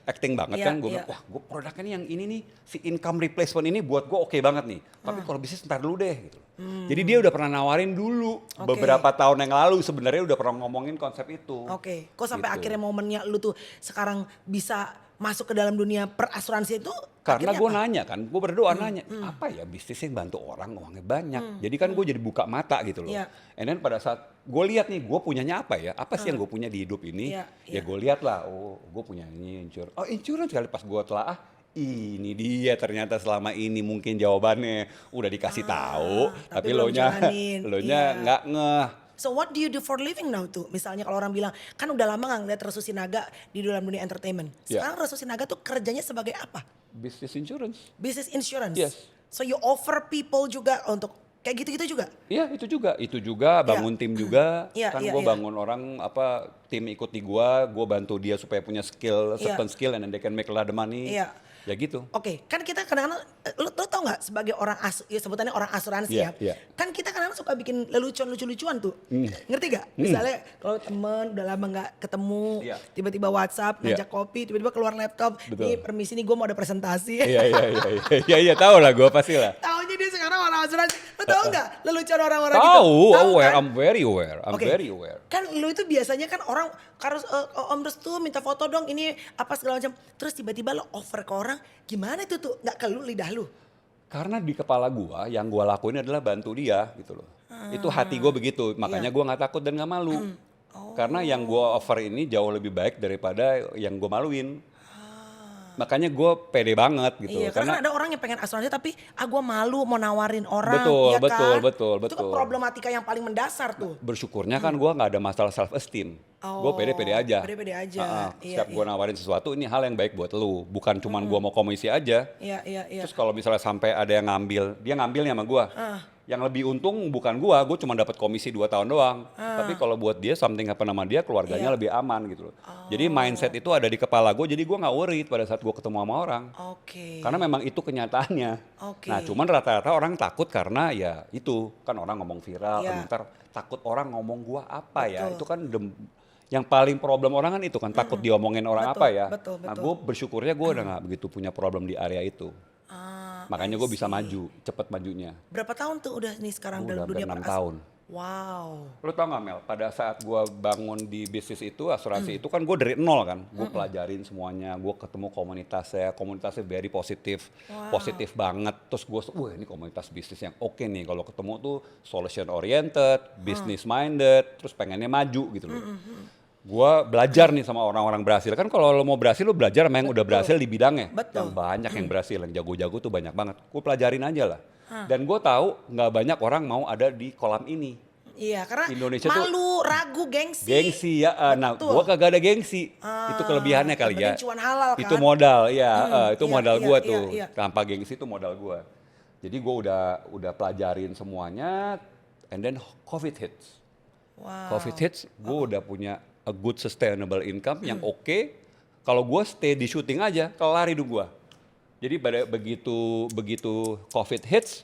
Speaker 2: acting banget
Speaker 1: Iya,
Speaker 2: kan, gue
Speaker 1: iya.
Speaker 2: bilang, wah gue produknya nih yang ini nih, si income replacement ini buat gue oke banget nih. Tapi kalau bisnis ntar dulu deh gitu. Jadi dia udah pernah nawarin dulu
Speaker 1: Oke.
Speaker 2: beberapa tahun yang lalu sebenarnya udah pernah ngomongin konsep itu.
Speaker 1: Oke, kok sampai
Speaker 2: Gitu.
Speaker 1: akhirnya momennya lu tuh sekarang bisa masuk ke dalam dunia perasuransi itu?
Speaker 2: Karena
Speaker 1: akhirnya
Speaker 2: gue
Speaker 1: apa?
Speaker 2: nanya kan, gue berdoa nanya, apa ya bisnis yang bantu orang uangnya banyak. Jadi kan gue jadi buka mata gitu loh.
Speaker 1: Iya.
Speaker 2: And then pada saat gue lihat nih, gue punyanya apa ya? Apa sih yang gue punya di hidup ini?
Speaker 1: Iya,
Speaker 2: Ya
Speaker 1: iya.
Speaker 2: gue lihat lah, oh gue punya ini insurance. Oh insurance kali pas gue telah, ini dia ternyata selama ini mungkin jawabannya udah dikasih tahu.
Speaker 1: tapi
Speaker 2: Tapi
Speaker 1: belum
Speaker 2: lo nya
Speaker 1: jalanin. Iya.
Speaker 2: nggak ngeh.
Speaker 1: So what do you do for living now tuh? Misalnya kalau orang bilang, kan udah lama gak ngeliat Resu Sinaga di dalam dunia entertainment.
Speaker 2: Iya.
Speaker 1: Sekarang Resu Sinaga tuh kerjanya sebagai apa?
Speaker 2: Business insurance.
Speaker 1: Business insurance.
Speaker 2: Yes.
Speaker 1: So you offer people juga untuk kayak gitu-gitu juga?
Speaker 2: Iya itu juga bangun tim juga.
Speaker 1: Iya,
Speaker 2: Kan
Speaker 1: iya,
Speaker 2: gue
Speaker 1: iya.
Speaker 2: bangun orang apa tim ikut di gue bantu dia supaya punya skill,
Speaker 1: Iya.
Speaker 2: certain skill and then they can make a lot of money.
Speaker 1: Iya.
Speaker 2: Ya gitu.
Speaker 1: Oke, kan kita kadang-kadang, lu tau gak sebagai orang ya sebutannya orang asuransi
Speaker 2: Iya,
Speaker 1: ya.
Speaker 2: iya.
Speaker 1: Kan kita kadang-kadang suka bikin lelucon lucu-lucuan tuh. Ngerti gak? Misalnya kalau temen udah lama gak ketemu,
Speaker 2: Iya.
Speaker 1: tiba-tiba WhatsApp,
Speaker 2: Iya.
Speaker 1: ngajak kopi, tiba-tiba keluar laptop.
Speaker 2: Betul.
Speaker 1: Nih permisi nih gue mau ada presentasi.
Speaker 2: Iya tahu lah gue pasti lah.
Speaker 1: Taunya dia sekarang orang asuransi. Lu tau gak lelucon orang-orang gitu?
Speaker 2: Tahu, aware,
Speaker 1: kan?
Speaker 2: I'm very aware, I'm
Speaker 1: Oke.
Speaker 2: very aware.
Speaker 1: Kan lu itu biasanya kan orang harus Om Restu minta foto dong ini apa segala macam. Terus tiba-tiba lo offer ke orang, gimana itu tuh? Nggak ke lu lidah lu?
Speaker 2: Karena di kepala gua yang gua lakuin adalah bantu dia gitu loh. Itu hati gua begitu, makanya
Speaker 1: Iya.
Speaker 2: gua nggak takut dan nggak malu. Karena yang gua offer ini jauh lebih baik daripada yang gua maluin. Makanya gua pede banget gitu.
Speaker 1: Iya, karena kan ada orang yang pengen asuransi tapi gue malu mau nawarin orang.
Speaker 2: Betul,
Speaker 1: ya
Speaker 2: betul,
Speaker 1: kan?
Speaker 2: betul,
Speaker 1: Itu kan
Speaker 2: betul.
Speaker 1: problematika yang paling mendasar tuh.
Speaker 2: Bersyukurnya kan gua nggak ada masalah self esteem. Gue pede-pede aja.
Speaker 1: Pede-pede aja. Iya,
Speaker 2: Setiap gue nawarin sesuatu ini hal yang baik buat lu. Bukan cuman gua mau komisi aja.
Speaker 1: Iya, iya, iya.
Speaker 2: Terus kalau misalnya sampai ada yang ngambil, dia ngambilnya sama gua. Yang lebih untung bukan gua cuma dapat komisi 2 tahun doang. Tapi kalau buat dia something apa nama dia, keluarganya
Speaker 1: Iya.
Speaker 2: lebih aman gitu loh. Jadi mindset itu ada di kepala gua, jadi gua nggak worried pada saat gua ketemu sama orang.
Speaker 1: Oke.
Speaker 2: Karena memang itu kenyataannya.
Speaker 1: Oke.
Speaker 2: Nah, cuman rata-rata orang takut karena ya itu kan orang ngomong viral,
Speaker 1: Iya.
Speaker 2: ntar takut orang ngomong gua apa ya.
Speaker 1: Betul.
Speaker 2: Itu kan yang paling problem orang kan itu kan takut diomongin orang
Speaker 1: Betul,
Speaker 2: apa ya.
Speaker 1: betul,
Speaker 2: Nah,
Speaker 1: betul.
Speaker 2: gue bersyukurnya gue udah nggak begitu punya problem di area itu. Makanya gue bisa maju, cepet majunya.
Speaker 1: Berapa tahun tuh udah nih sekarang
Speaker 2: Udah
Speaker 1: dalam dunia
Speaker 2: hampir 6 tahun.
Speaker 1: Wow.
Speaker 2: Lo tau gak Mel, pada saat gue bangun di bisnis itu, asuransi itu kan gue dari nol kan. Gue pelajarin semuanya, gue ketemu komunitasnya very positif. Positif banget. Terus gue, wah ini komunitas bisnis yang oke nih. Kalau ketemu tuh solution oriented, business minded, terus pengennya maju gitu loh. Gue belajar nih sama orang-orang berhasil. Kan kalau lo mau berhasil, lo belajar sama yang udah berhasil di bidangnya.
Speaker 1: Betul.
Speaker 2: Yang banyak yang berhasil, yang jago-jago tuh banyak banget. Gue pelajarin aja lah. Dan gue tahu nggak banyak orang mau ada di kolam ini.
Speaker 1: Iya, karena
Speaker 2: Indonesia tuh
Speaker 1: malu, ragu, gengsi.
Speaker 2: Gengsi ya, nah
Speaker 1: Betul.
Speaker 2: gue kagak ada gengsi. Itu kelebihannya kali ya.
Speaker 1: yang penting cuan halal kan.
Speaker 2: Itu modal, ya, itu
Speaker 1: iya,
Speaker 2: modal
Speaker 1: iya,
Speaker 2: gue
Speaker 1: iya,
Speaker 2: tuh.
Speaker 1: iya.
Speaker 2: Tanpa gengsi itu modal gue. Jadi gue udah pelajarin semuanya, and then COVID hits.
Speaker 1: Wow.
Speaker 2: COVID hits, gue udah punya a good sustainable income yang oke. Kalau gue stay di syuting aja, kelar hidup gue. Jadi begitu COVID hits,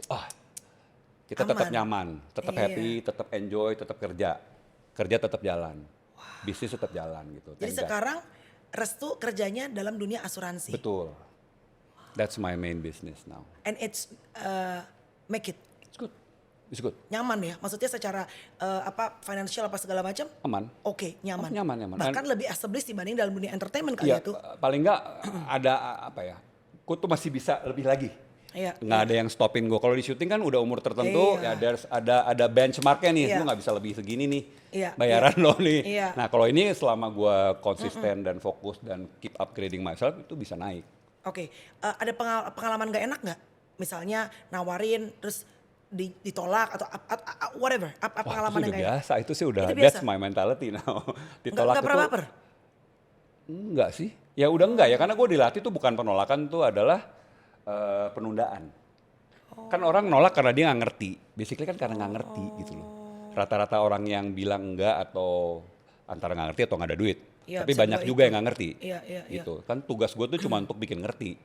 Speaker 2: kita tetap
Speaker 1: Aman.
Speaker 2: nyaman, tetap
Speaker 1: Iya.
Speaker 2: happy, tetap enjoy, tetap kerja tetap jalan, bisnis tetap jalan gitu.
Speaker 1: Jadi
Speaker 2: Thank God.
Speaker 1: sekarang Restu kerjanya dalam dunia asuransi.
Speaker 2: Betul, that's my main business now.
Speaker 1: And it's make it
Speaker 2: It's good,
Speaker 1: nyaman ya. Maksudnya secara financial apa segala macam.
Speaker 2: aman.
Speaker 1: Oke, nyaman.
Speaker 2: Oh, nyaman.
Speaker 1: Bahkan lebih established dibanding dalam dunia entertainment kali
Speaker 2: Iya,
Speaker 1: ya tuh.
Speaker 2: paling nggak ada apa ya? Gue tuh masih bisa lebih lagi.
Speaker 1: Iya.
Speaker 2: Nggak ada yang stopin gue. Kalau di syuting kan udah umur tertentu,
Speaker 1: Iya.
Speaker 2: ya ada benchmarknya nih.
Speaker 1: Iya.
Speaker 2: Lu nggak bisa lebih segini nih.
Speaker 1: Iya,
Speaker 2: Bayaran lo nih.
Speaker 1: Iya.
Speaker 2: Nah kalau ini selama gue konsisten dan fokus dan keep upgrading myself itu bisa naik.
Speaker 1: Oke, ada pengalaman gak enak nggak misalnya nawarin terus ditolak atau whatever, apa
Speaker 2: Wah,
Speaker 1: pengalaman
Speaker 2: itu
Speaker 1: yang
Speaker 2: udah
Speaker 1: kayak
Speaker 2: biasa, itu sih udah,
Speaker 1: Itu biasa?
Speaker 2: that's my mentality now.
Speaker 1: nggak
Speaker 2: Ditolak
Speaker 1: pernah
Speaker 2: itu,
Speaker 1: baper?
Speaker 2: enggak sih. Ya udah enggak ya, karena gue dilatih tuh bukan penolakan tuh adalah penundaan. Kan orang nolak karena dia nggak ngerti. Basically kan karena nggak ngerti gitu loh. Rata-rata orang yang bilang enggak atau antara nggak ngerti atau nggak ada duit.
Speaker 1: Iya,
Speaker 2: Tapi
Speaker 1: bisa
Speaker 2: banyak
Speaker 1: juga
Speaker 2: juga
Speaker 1: itu.
Speaker 2: yang nggak ngerti.
Speaker 1: Iya, iya, iya.
Speaker 2: Gitu. Kan tugas gue tuh cuma untuk bikin ngerti.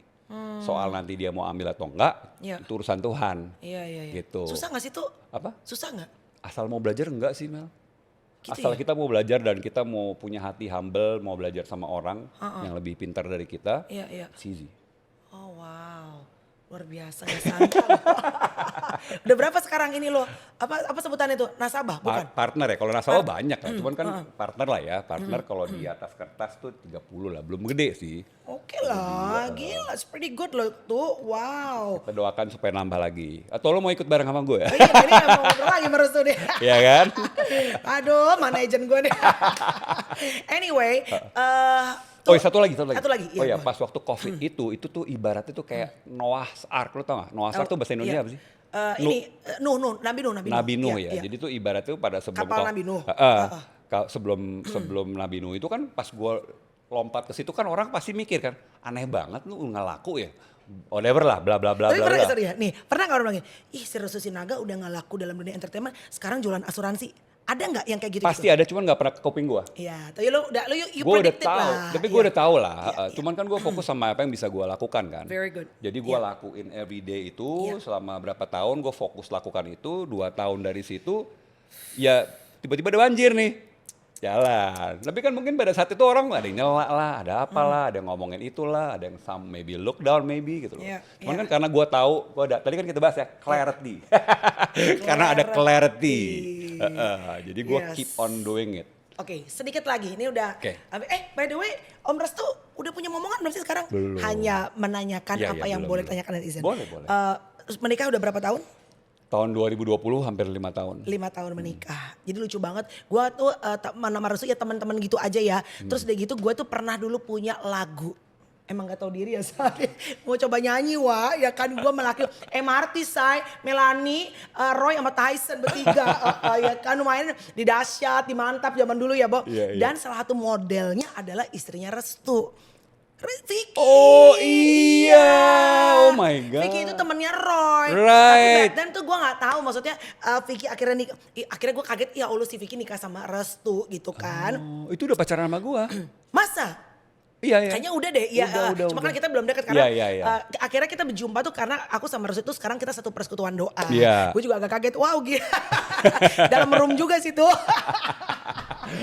Speaker 2: Soal nanti dia mau ambil atau enggak,
Speaker 1: Iya.
Speaker 2: itu urusan Tuhan.
Speaker 1: Iya, iya, iya.
Speaker 2: Gitu.
Speaker 1: Susah nggak sih tuh?
Speaker 2: Apa?
Speaker 1: Susah nggak?
Speaker 2: Asal mau belajar enggak sih Mel?
Speaker 1: Gitu
Speaker 2: Asal
Speaker 1: ya?
Speaker 2: kita mau belajar dan kita mau punya hati humble, mau belajar sama orang yang lebih pintar dari kita,
Speaker 1: Iya, iya.
Speaker 2: it's easy.
Speaker 1: Oh wow, luar biasa nggak sangka. Udah berapa sekarang ini lo? Apa sebutannya itu? Nasabah, bukan?
Speaker 2: Partner ya, kalau nasabah banyak ya, cuman kan partner lah ya, partner kalau di atas kertas tuh 30 lah, belum gede sih.
Speaker 1: Oke lah, gila, it's pretty good loh tuh, wow.
Speaker 2: Kita doakan supaya nambah lagi. Atau lo mau ikut bareng sama gue ya?
Speaker 1: Oh, iya, ini mau ngobrol lagi merestu deh.
Speaker 2: Iya kan?
Speaker 1: Aduh, mana agent gue deh. Anyway,
Speaker 2: Oh satu lagi.
Speaker 1: Satu lagi,
Speaker 2: Oh
Speaker 1: iya,
Speaker 2: ya, pas waktu COVID itu tuh ibaratnya tuh kayak Noah's Ark, lo tau gak? Noah's Ark tuh bahasa Indonesia
Speaker 1: iya.
Speaker 2: apa sih?
Speaker 1: Ini Nabi Nuh.
Speaker 2: Nabi Nuh
Speaker 1: Iya,
Speaker 2: ya.
Speaker 1: iya.
Speaker 2: Jadi tuh ibaratnya pada sebelum
Speaker 1: Kapal Nabi Nuh.
Speaker 2: sebelum Nabi Nuh itu kan pas gue lompat ke situ kan orang pasti mikir kan, aneh banget lu nggak laku ya. Whatever lah, bla bla bla
Speaker 1: Tapi
Speaker 2: bla.
Speaker 1: pernah
Speaker 2: bla.
Speaker 1: gak sorry ya, nih pernah gak orang bilang, ih si Restu Sinaga udah gak laku dalam dunia entertainment, sekarang jualan asuransi. Ada nggak yang kayak gitu?
Speaker 2: Pasti ada, cuman nggak pernah ke kuping gue.
Speaker 1: Iya, tapi lu you
Speaker 2: Gue udah
Speaker 1: predicted
Speaker 2: tahu,
Speaker 1: lah.
Speaker 2: tapi gue
Speaker 1: Iya.
Speaker 2: udah tahu lah.
Speaker 1: Iya, iya.
Speaker 2: Cuman kan gue fokus sama apa yang bisa gue lakukan kan.
Speaker 1: Very good.
Speaker 2: Jadi gue
Speaker 1: Iya.
Speaker 2: lakuin everyday itu
Speaker 1: Iya.
Speaker 2: selama berapa tahun gue fokus lakukan itu. 2 tahun dari situ, ya tiba-tiba ada banjir nih. Jalan. Tapi kan mungkin pada saat itu orang ada yang nyela lah, ada apalah, ada yang ngomongin itulah, ada yang some maybe look down maybe gitu loh.
Speaker 1: Iya,
Speaker 2: Cuman
Speaker 1: iya.
Speaker 2: kan karena gue tahu, tadi kan kita bahas ya clarity. Karena ada clarity. Jadi gue
Speaker 1: Yes.
Speaker 2: keep on doing it.
Speaker 1: Oke, sedikit lagi. Ini udah.
Speaker 2: Oke.
Speaker 1: By the way, Om Restu udah punya momongan belum sih sekarang?
Speaker 2: Belum.
Speaker 1: Hanya menanyakan
Speaker 2: Iya,
Speaker 1: apa
Speaker 2: iya,
Speaker 1: yang
Speaker 2: belum,
Speaker 1: boleh
Speaker 2: belum.
Speaker 1: tanyakan netizen.
Speaker 2: Boleh, boleh.
Speaker 1: Menikah udah berapa tahun?
Speaker 2: Tahun 2020 hampir 5 tahun.
Speaker 1: 5 tahun menikah. Jadi lucu banget. Gua tuh nama Restu ya teman-teman gitu aja ya. Terus udah gitu gue tuh pernah dulu punya lagu. Emang gak tahu diri ya Say. Mau coba nyanyi wah ya kan gue melaki MRT Say, Melanie, Roy sama Tyson bertiga. Ya kan lumayan di dahsyat, di mantap zaman dulu ya Bo.
Speaker 2: Iya, iya.
Speaker 1: Dan salah satu modelnya adalah istrinya Restu. Vicky.
Speaker 2: Oh iya, oh my god.
Speaker 1: Vicky itu temennya Roy.
Speaker 2: Right.
Speaker 1: Dan tuh gue nggak tahu maksudnya Vicky akhirnya gue kaget ya Allah si Vicky nikah sama Restu gitu kan.
Speaker 2: Oh, itu udah pacaran sama gua.
Speaker 1: Masa?
Speaker 2: Iya, iya.
Speaker 1: Kayaknya udah deh, ya. Cuma kan kita belum dekat karena
Speaker 2: Iya, iya.
Speaker 1: akhirnya kita berjumpa tuh karena aku sama Restu tuh sekarang kita satu persekutuan doa.
Speaker 2: Iya.
Speaker 1: Gue juga agak kaget, wow gila. Dalam room juga sih tuh.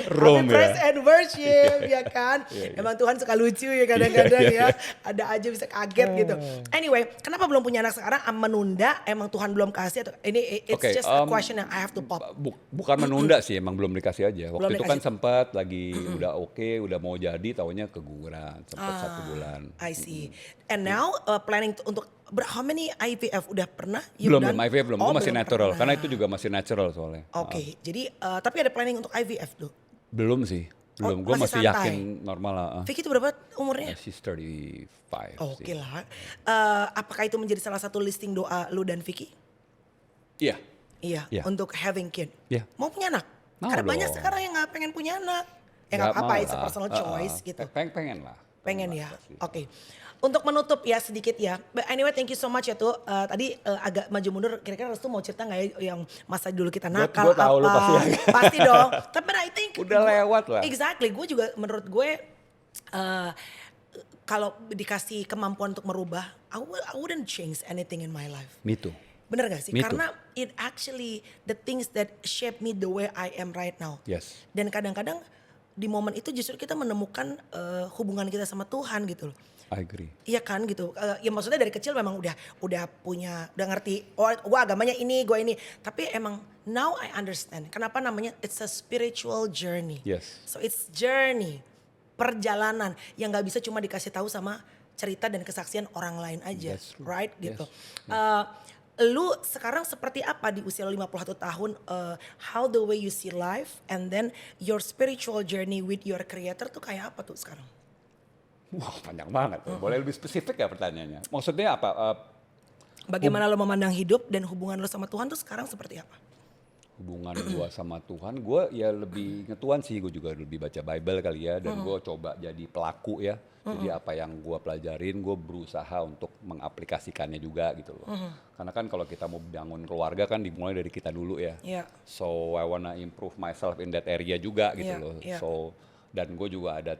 Speaker 2: Room
Speaker 1: Happy praise
Speaker 2: ya.
Speaker 1: and worship ya kan.
Speaker 2: Iya, iya.
Speaker 1: Emang Tuhan suka lucu ya kadang-kadang
Speaker 2: Iya, iya.
Speaker 1: ya. Ada aja bisa kaget gitu. Anyway, kenapa belum punya anak sekarang? Menunda, emang Tuhan belum kasih atau ini it's
Speaker 2: Oke,
Speaker 1: just a question yang I have to pop.
Speaker 2: Bukan menunda sih, emang belum dikasih aja. Waktu
Speaker 1: Belum
Speaker 2: itu kan
Speaker 1: dikasih.
Speaker 2: sempat lagi udah oke, udah mau jadi, taunya keguguran, sempat 1 bulan.
Speaker 1: I see. And now planning untuk how many IVF udah pernah? You've
Speaker 2: Belum,
Speaker 1: done?
Speaker 2: belum IVF belum,
Speaker 1: Oh,
Speaker 2: itu masih
Speaker 1: belum
Speaker 2: natural.
Speaker 1: pernah.
Speaker 2: Karena itu juga masih natural soalnya.
Speaker 1: Oke, jadi tapi ada planning untuk IVF tuh.
Speaker 2: Belum sih, belum. Gue
Speaker 1: masih
Speaker 2: masih
Speaker 1: santai.
Speaker 2: yakin normal lah.
Speaker 1: Vicky itu berapa umurnya?
Speaker 2: She's 35
Speaker 1: Oke
Speaker 2: sih.
Speaker 1: lah. Apakah itu menjadi salah satu listing doa lu dan Vicky?
Speaker 2: Iya.
Speaker 1: Iya,
Speaker 2: Iya.
Speaker 1: untuk having kid.
Speaker 2: Iya.
Speaker 1: Mau punya anak?
Speaker 2: Mau
Speaker 1: Karena banyak
Speaker 2: dong.
Speaker 1: sekarang yang gak pengen punya anak. Ya
Speaker 2: Nggak
Speaker 1: gak apa-apa,
Speaker 2: mau
Speaker 1: it's a
Speaker 2: lah.
Speaker 1: personal choice gitu.
Speaker 2: Pengen lah.
Speaker 1: Pengen ya,
Speaker 2: pasti.
Speaker 1: oke. Untuk menutup ya sedikit ya. But anyway, thank you so much ya tuh. Tadi agak maju mundur. Kira-kira Restu mau cerita nggak ya yang masa dulu kita nakal
Speaker 2: Gua tahu
Speaker 1: apa?
Speaker 2: lu pasti akan.
Speaker 1: Pasti dong. Tapi I think
Speaker 2: Udah lewat lah.
Speaker 1: Exactly. Gue juga menurut gue kalau dikasih kemampuan untuk merubah, I wouldn't change anything in my life.
Speaker 2: Me too.
Speaker 1: Bener gak sih?
Speaker 2: Me too.
Speaker 1: Karena it actually the things that shape me the way I am right now.
Speaker 2: Yes.
Speaker 1: Dan kadang-kadang di momen itu justru kita menemukan hubungan kita sama Tuhan gitu loh.
Speaker 2: I agree.
Speaker 1: Iya kan gitu. Ya maksudnya dari kecil memang udah ngerti. Oh, gue agamanya ini, gue ini. Tapi emang now I understand. Kenapa namanya it's a spiritual journey.
Speaker 2: Yes.
Speaker 1: So it's journey, perjalanan yang nggak bisa cuma dikasih tahu sama cerita dan kesaksian orang lain aja,
Speaker 2: That's true.
Speaker 1: right?
Speaker 2: Yes.
Speaker 1: Gitu. Lu sekarang seperti apa di usia 51 tahun? How the way you see life and then your spiritual journey with your creator tuh kayak apa tuh sekarang?
Speaker 2: Wah panjang banget. Boleh lebih spesifik ya pertanyaannya? Maksudnya apa?
Speaker 1: Bagaimana lo memandang hidup dan hubungan lo sama Tuhan tuh sekarang seperti apa?
Speaker 2: Hubungan gue sama Tuhan, gue ya lebih ngetuan sih, gue juga lebih baca Bible kali ya, dan gue coba jadi pelaku ya. Jadi apa yang gue pelajarin, gue berusaha untuk mengaplikasikannya juga gitu loh. Karena kan kalau kita mau bangun keluarga kan dimulai dari kita dulu ya.
Speaker 1: Iya.
Speaker 2: So I wanna improve myself in that area juga gitu
Speaker 1: Iya,
Speaker 2: loh.
Speaker 1: iya.
Speaker 2: So dan gue juga ada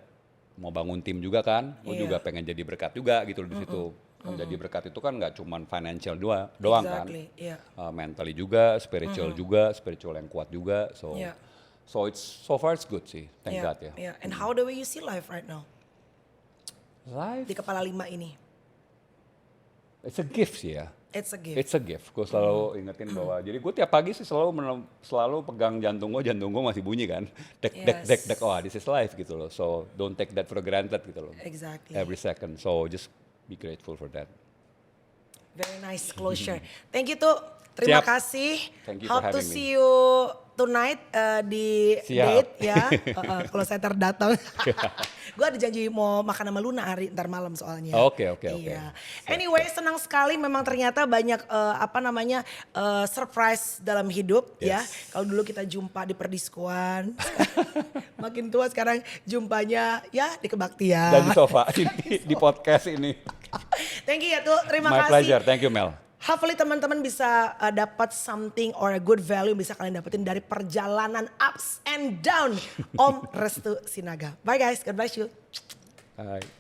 Speaker 2: mau bangun tim juga kan, gue
Speaker 1: Iya.
Speaker 2: juga pengen jadi berkat juga gitu loh di situ. Menjadi berkat itu kan nggak cuman financial doang kan.
Speaker 1: Exactly, iya.
Speaker 2: Mentally juga, spiritual juga, spiritual yang kuat juga. So
Speaker 1: Iya.
Speaker 2: so far it's good sih, thank
Speaker 1: Iya,
Speaker 2: God ya.
Speaker 1: iya. And how the way you see life right now?
Speaker 2: Life,
Speaker 1: Di kepala 5 ini.
Speaker 2: it's a gift sih ya.
Speaker 1: It's a gift.
Speaker 2: It's a gift. Gue selalu ingetin bahwa, jadi gue tiap pagi sih selalu pegang jantung gue masih bunyi kan. Dek, oh this is life gitu loh. So don't take that for granted gitu loh.
Speaker 1: Exactly.
Speaker 2: Every second. So just be grateful for that.
Speaker 1: Very nice closure. Thank you tuh. Terima
Speaker 2: Siap.
Speaker 1: kasih.
Speaker 2: Thank you for
Speaker 1: Hope to
Speaker 2: having me.
Speaker 1: see you tonight di
Speaker 2: Siap.
Speaker 1: date ya. Kalau saya terdatang. Gue ada janji mau makan sama Luna ntar malam soalnya.
Speaker 2: Oke.
Speaker 1: Iya. Anyway, senang sekali memang ternyata banyak surprise dalam hidup ya.
Speaker 2: Yes.
Speaker 1: Kalau dulu kita jumpa di perdiskuan, makin tua sekarang jumpanya ya di kebaktian.
Speaker 2: Dan di sofa, di podcast ini.
Speaker 1: Thank you ya tuh, terima
Speaker 2: My
Speaker 1: kasih.
Speaker 2: pleasure, thank you Mel.
Speaker 1: Hopefully teman-teman bisa dapat something or a good value bisa kalian dapetin dari perjalanan ups and down Om Restu Sinaga. Bye guys, God bless you.
Speaker 2: Bye.